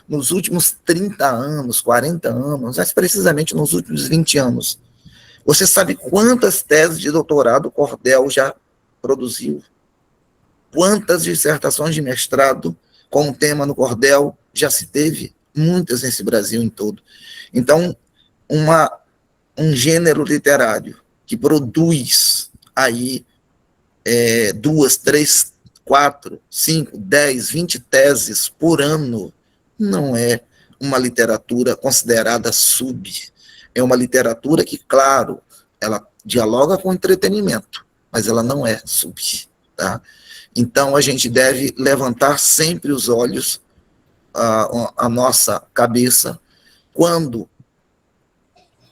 nos últimos 30 anos, 40 anos, mais precisamente nos últimos 20 anos, você sabe quantas teses de doutorado o cordel já produziu? Quantas dissertações de mestrado com tema no cordel já se teve? Muitas nesse Brasil em todo. Então, um gênero literário que produz aí 2, 3, 4, 5, 10, 20 teses por ano, não é uma literatura considerada sub. É uma literatura que, claro, ela dialoga com entretenimento, mas ela não é sub. Tá? Então, a gente deve levantar sempre os olhos, a nossa cabeça, quando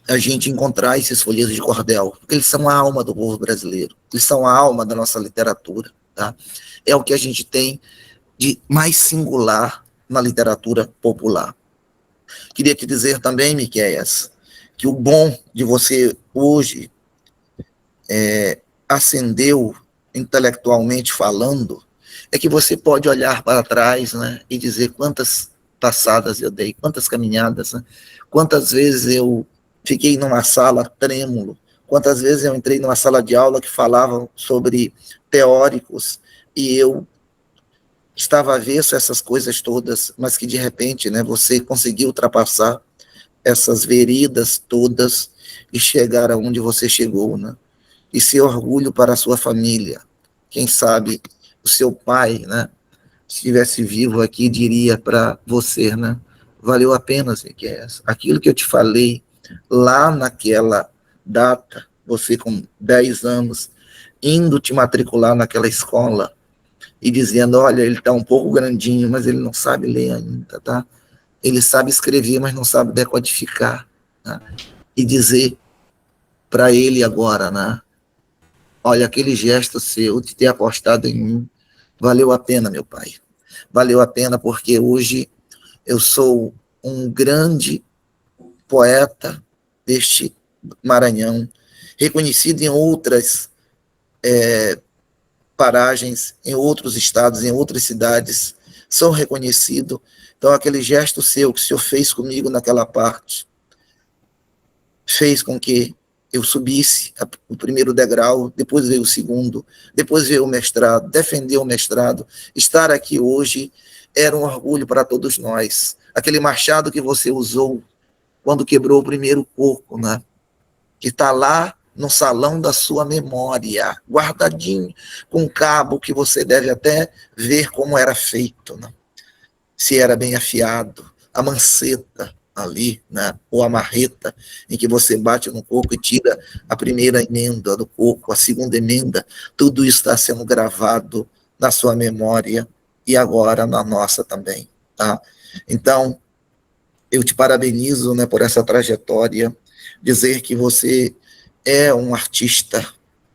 a gente encontrar esses folhetos de cordel, porque eles são a alma do povo brasileiro, eles são a alma da nossa literatura. Tá? É o que a gente tem de mais singular na literatura popular. Queria te dizer também, Miqueias, que o bom de você hoje ascendeu intelectualmente falando, é que você pode olhar para trás, né, e dizer quantas passadas eu dei, quantas caminhadas, né, quantas vezes eu fiquei numa sala trêmulo, quantas vezes eu entrei numa sala de aula que falavam sobre teóricos, e eu estava avesso a essas coisas todas, mas que de repente, né, você conseguiu ultrapassar essas veredas todas e chegar aonde você chegou, né? E ser orgulho para a sua família. Quem sabe o seu pai, né, se estivesse vivo aqui, diria para você, né, valeu a pena, Miqueias. Aquilo que eu te falei lá naquela data, você com 10 anos, indo te matricular naquela escola e dizendo, olha, ele está um pouco grandinho, mas ele não sabe ler ainda, tá? Ele sabe escrever, mas não sabe decodificar. Né? E dizer para ele agora, né, olha, aquele gesto seu de ter apostado em mim, valeu a pena, meu pai. Valeu a pena porque hoje eu sou um grande poeta deste Maranhão, reconhecido em outras paragens, em outros estados, em outras cidades, são reconhecidos. Então, aquele gesto seu que o senhor fez comigo naquela parte, fez com que eu subisse o primeiro degrau, depois veio o segundo, depois veio o mestrado, defender o mestrado, estar aqui hoje era um orgulho para todos nós. Aquele machado que você usou quando quebrou o primeiro coco, né? Que está lá no salão da sua memória, guardadinho, com um cabo que você deve até ver como era feito, né? Se era bem afiado, a manceta ali, né? Ou a marreta, em que você bate no coco e tira a primeira emenda do coco, a segunda emenda, tudo isso está sendo gravado na sua memória e agora na nossa também, tá? Então, eu te parabenizo, né, por essa trajetória, dizer que você é um artista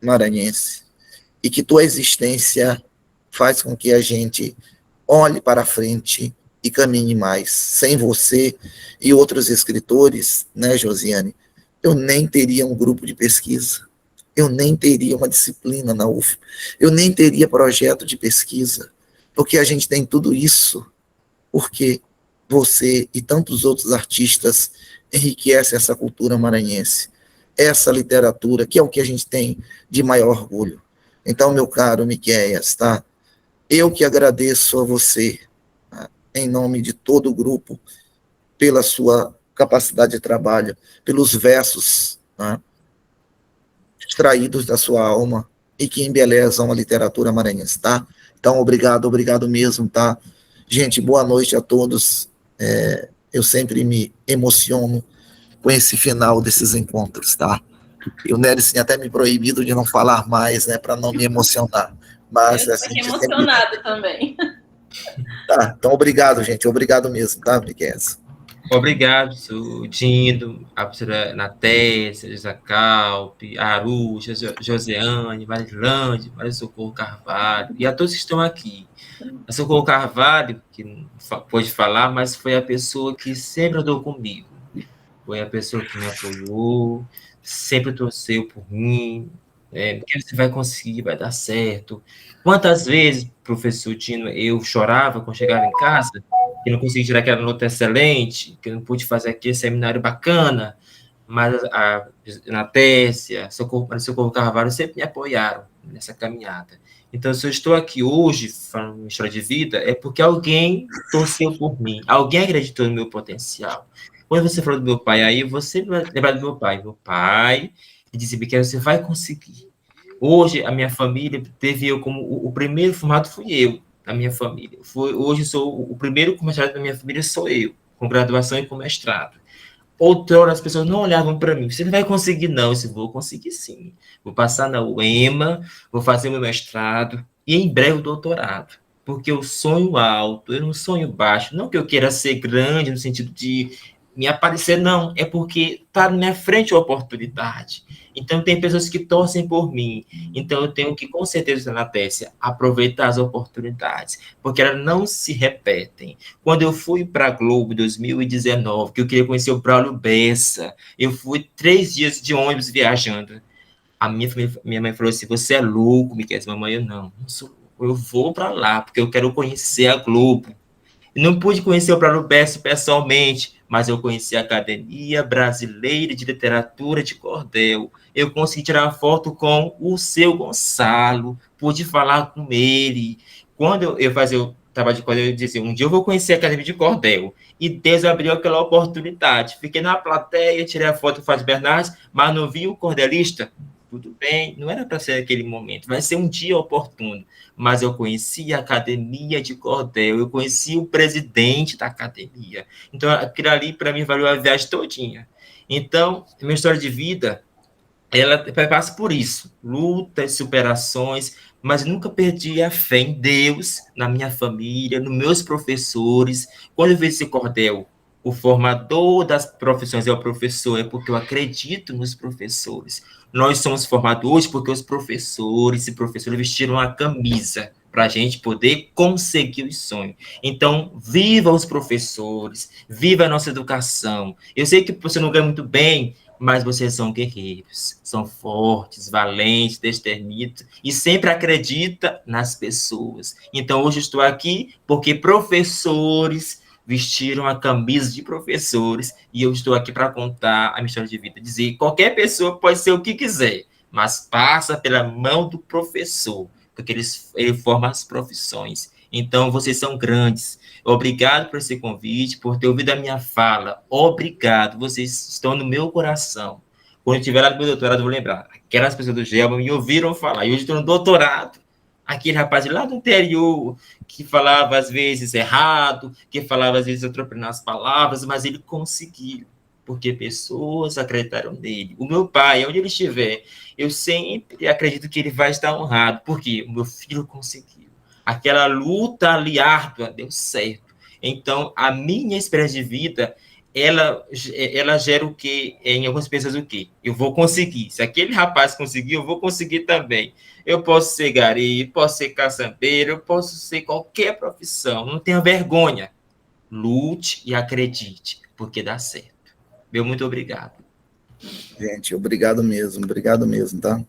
maranhense e que tua existência faz com que a gente olhe para frente e caminhe mais. Sem você e outros escritores, né, Josiane, eu nem teria um grupo de pesquisa, eu nem teria uma disciplina na UF, eu nem teria projeto de pesquisa, porque a gente tem tudo isso, porque você e tantos outros artistas enriquecem essa cultura maranhense, essa literatura, que é o que a gente tem de maior orgulho. Então, meu caro Miqueias, tá? Eu que agradeço a você, tá? Em nome de todo o grupo, pela sua capacidade de trabalho, pelos versos, tá? Extraídos da sua alma e que embelezam a literatura maranhense, tá? Então, obrigado mesmo, tá? Gente, boa noite a todos. Eu sempre me emociono com esse final desses encontros, tá? E o Nery tinha até me proibido de não falar mais, né, para não me emocionar. Mas, eu assim, fiquei emocionada também. Tá, então obrigado, gente, obrigado mesmo, tá, Miqueias? Obrigado, professor Dindo, a professora Natécia, Zacalpe, a Aruxa, Joseane, Marilande, Maria Socorro Carvalho, e a todos que estão aqui. A Socorro Carvalho, que não pôde falar, mas foi a pessoa que sempre andou comigo. Foi a pessoa que me apoiou, sempre torceu por mim, porque você vai conseguir, vai dar certo. Quantas vezes, professor Tino, eu chorava quando chegava em casa, que não consegui tirar aquela nota excelente, que não pude fazer aquele seminário bacana, mas a Natécia, Socorro Carvalho sempre me apoiaram nessa caminhada. Então, se eu estou aqui hoje falando uma história de vida, é porque alguém torceu por mim, alguém acreditou no meu potencial. Quando você falou do meu pai aí, você vai lembrar do meu pai. Meu pai disse que você vai conseguir. Hoje, a minha família teve eu como o primeiro formado fui eu, da minha família. Hoje, sou o primeiro começado da minha família, sou eu, com graduação e com mestrado. Outrora, as pessoas não olhavam para mim. Você não vai conseguir, não. Eu disse, vou conseguir, sim. Vou passar na UEMA, vou fazer meu mestrado e, em breve, o doutorado. Porque eu sonho alto, eu não sonho baixo. Não que eu queira ser grande, no sentido de me aparecer, não. É porque está na minha frente a oportunidade. Então, tem pessoas que torcem por mim. Então, eu tenho que, com certeza, Natécia, aproveitar as oportunidades, porque elas não se repetem. Quando eu fui para a Globo em 2019, que eu queria conhecer o Braulio Bessa, eu fui 3 dias de ônibus viajando. A minha mãe falou assim, você é louco, Miquel? Mamãe, eu não sou louco. Eu vou para lá, porque eu quero conhecer a Globo. Não pude conhecer o Braulio Bessa pessoalmente, mas eu conheci a Academia Brasileira de Literatura de Cordel. Eu consegui tirar uma foto com o seu Gonçalo, pude falar com ele. Quando eu fazia o trabalho de cordel, eu dizia, um dia eu vou conhecer a Academia de Cordel. E Deus abriu aquela oportunidade. Fiquei na plateia, tirei a foto do Fábio Bernardes, mas não vi o cordelista. Tudo bem, não era para ser aquele momento, vai ser um dia oportuno. Mas eu conheci a Academia de Cordel, eu conheci o presidente da academia. Então, aquilo ali, para mim, valeu a viagem todinha. Então, minha história de vida, ela passa por isso, lutas, superações, mas nunca perdi a fé em Deus, na minha família, nos meus professores. Quando eu vejo esse cordel, o formador das profissões é o professor, é porque eu acredito nos professores. Nós somos formados hoje porque os professores e professoras vestiram a camisa para a gente poder conseguir os sonhos. Então, viva os professores, viva a nossa educação. Eu sei que você não ganha muito bem, mas vocês são guerreiros, são fortes, valentes, destemidos e sempre acredita nas pessoas. Então, hoje estou aqui porque professores vestiram a camisa de professores e eu estou aqui para contar a minha história de vida. Dizer que qualquer pessoa pode ser o que quiser, mas passa pela mão do professor, porque ele forma as profissões. Então, vocês são grandes. Obrigado por esse convite, por ter ouvido a minha fala. Obrigado, vocês estão no meu coração. Quando eu estiver lá no meu doutorado, eu vou lembrar. Aquelas pessoas do GELBA me ouviram falar. E hoje estou no doutorado. Aquele rapaz lá do interior, que falava às vezes errado, que falava às vezes atropelando as palavras, mas ele conseguiu, porque pessoas acreditaram nele. O meu pai, onde ele estiver, eu sempre acredito que ele vai estar honrado, porque o meu filho conseguiu. Aquela luta ali árdua deu certo. Então, a minha experiência de vida, ela gera o quê? Em algumas pessoas, o quê? Eu vou conseguir. Se aquele rapaz conseguiu, eu vou conseguir também. Eu posso ser gari, posso ser caçambeiro, eu posso ser qualquer profissão. Não tenha vergonha. Lute e acredite, porque dá certo. Meu muito obrigado. Gente, obrigado mesmo, tá?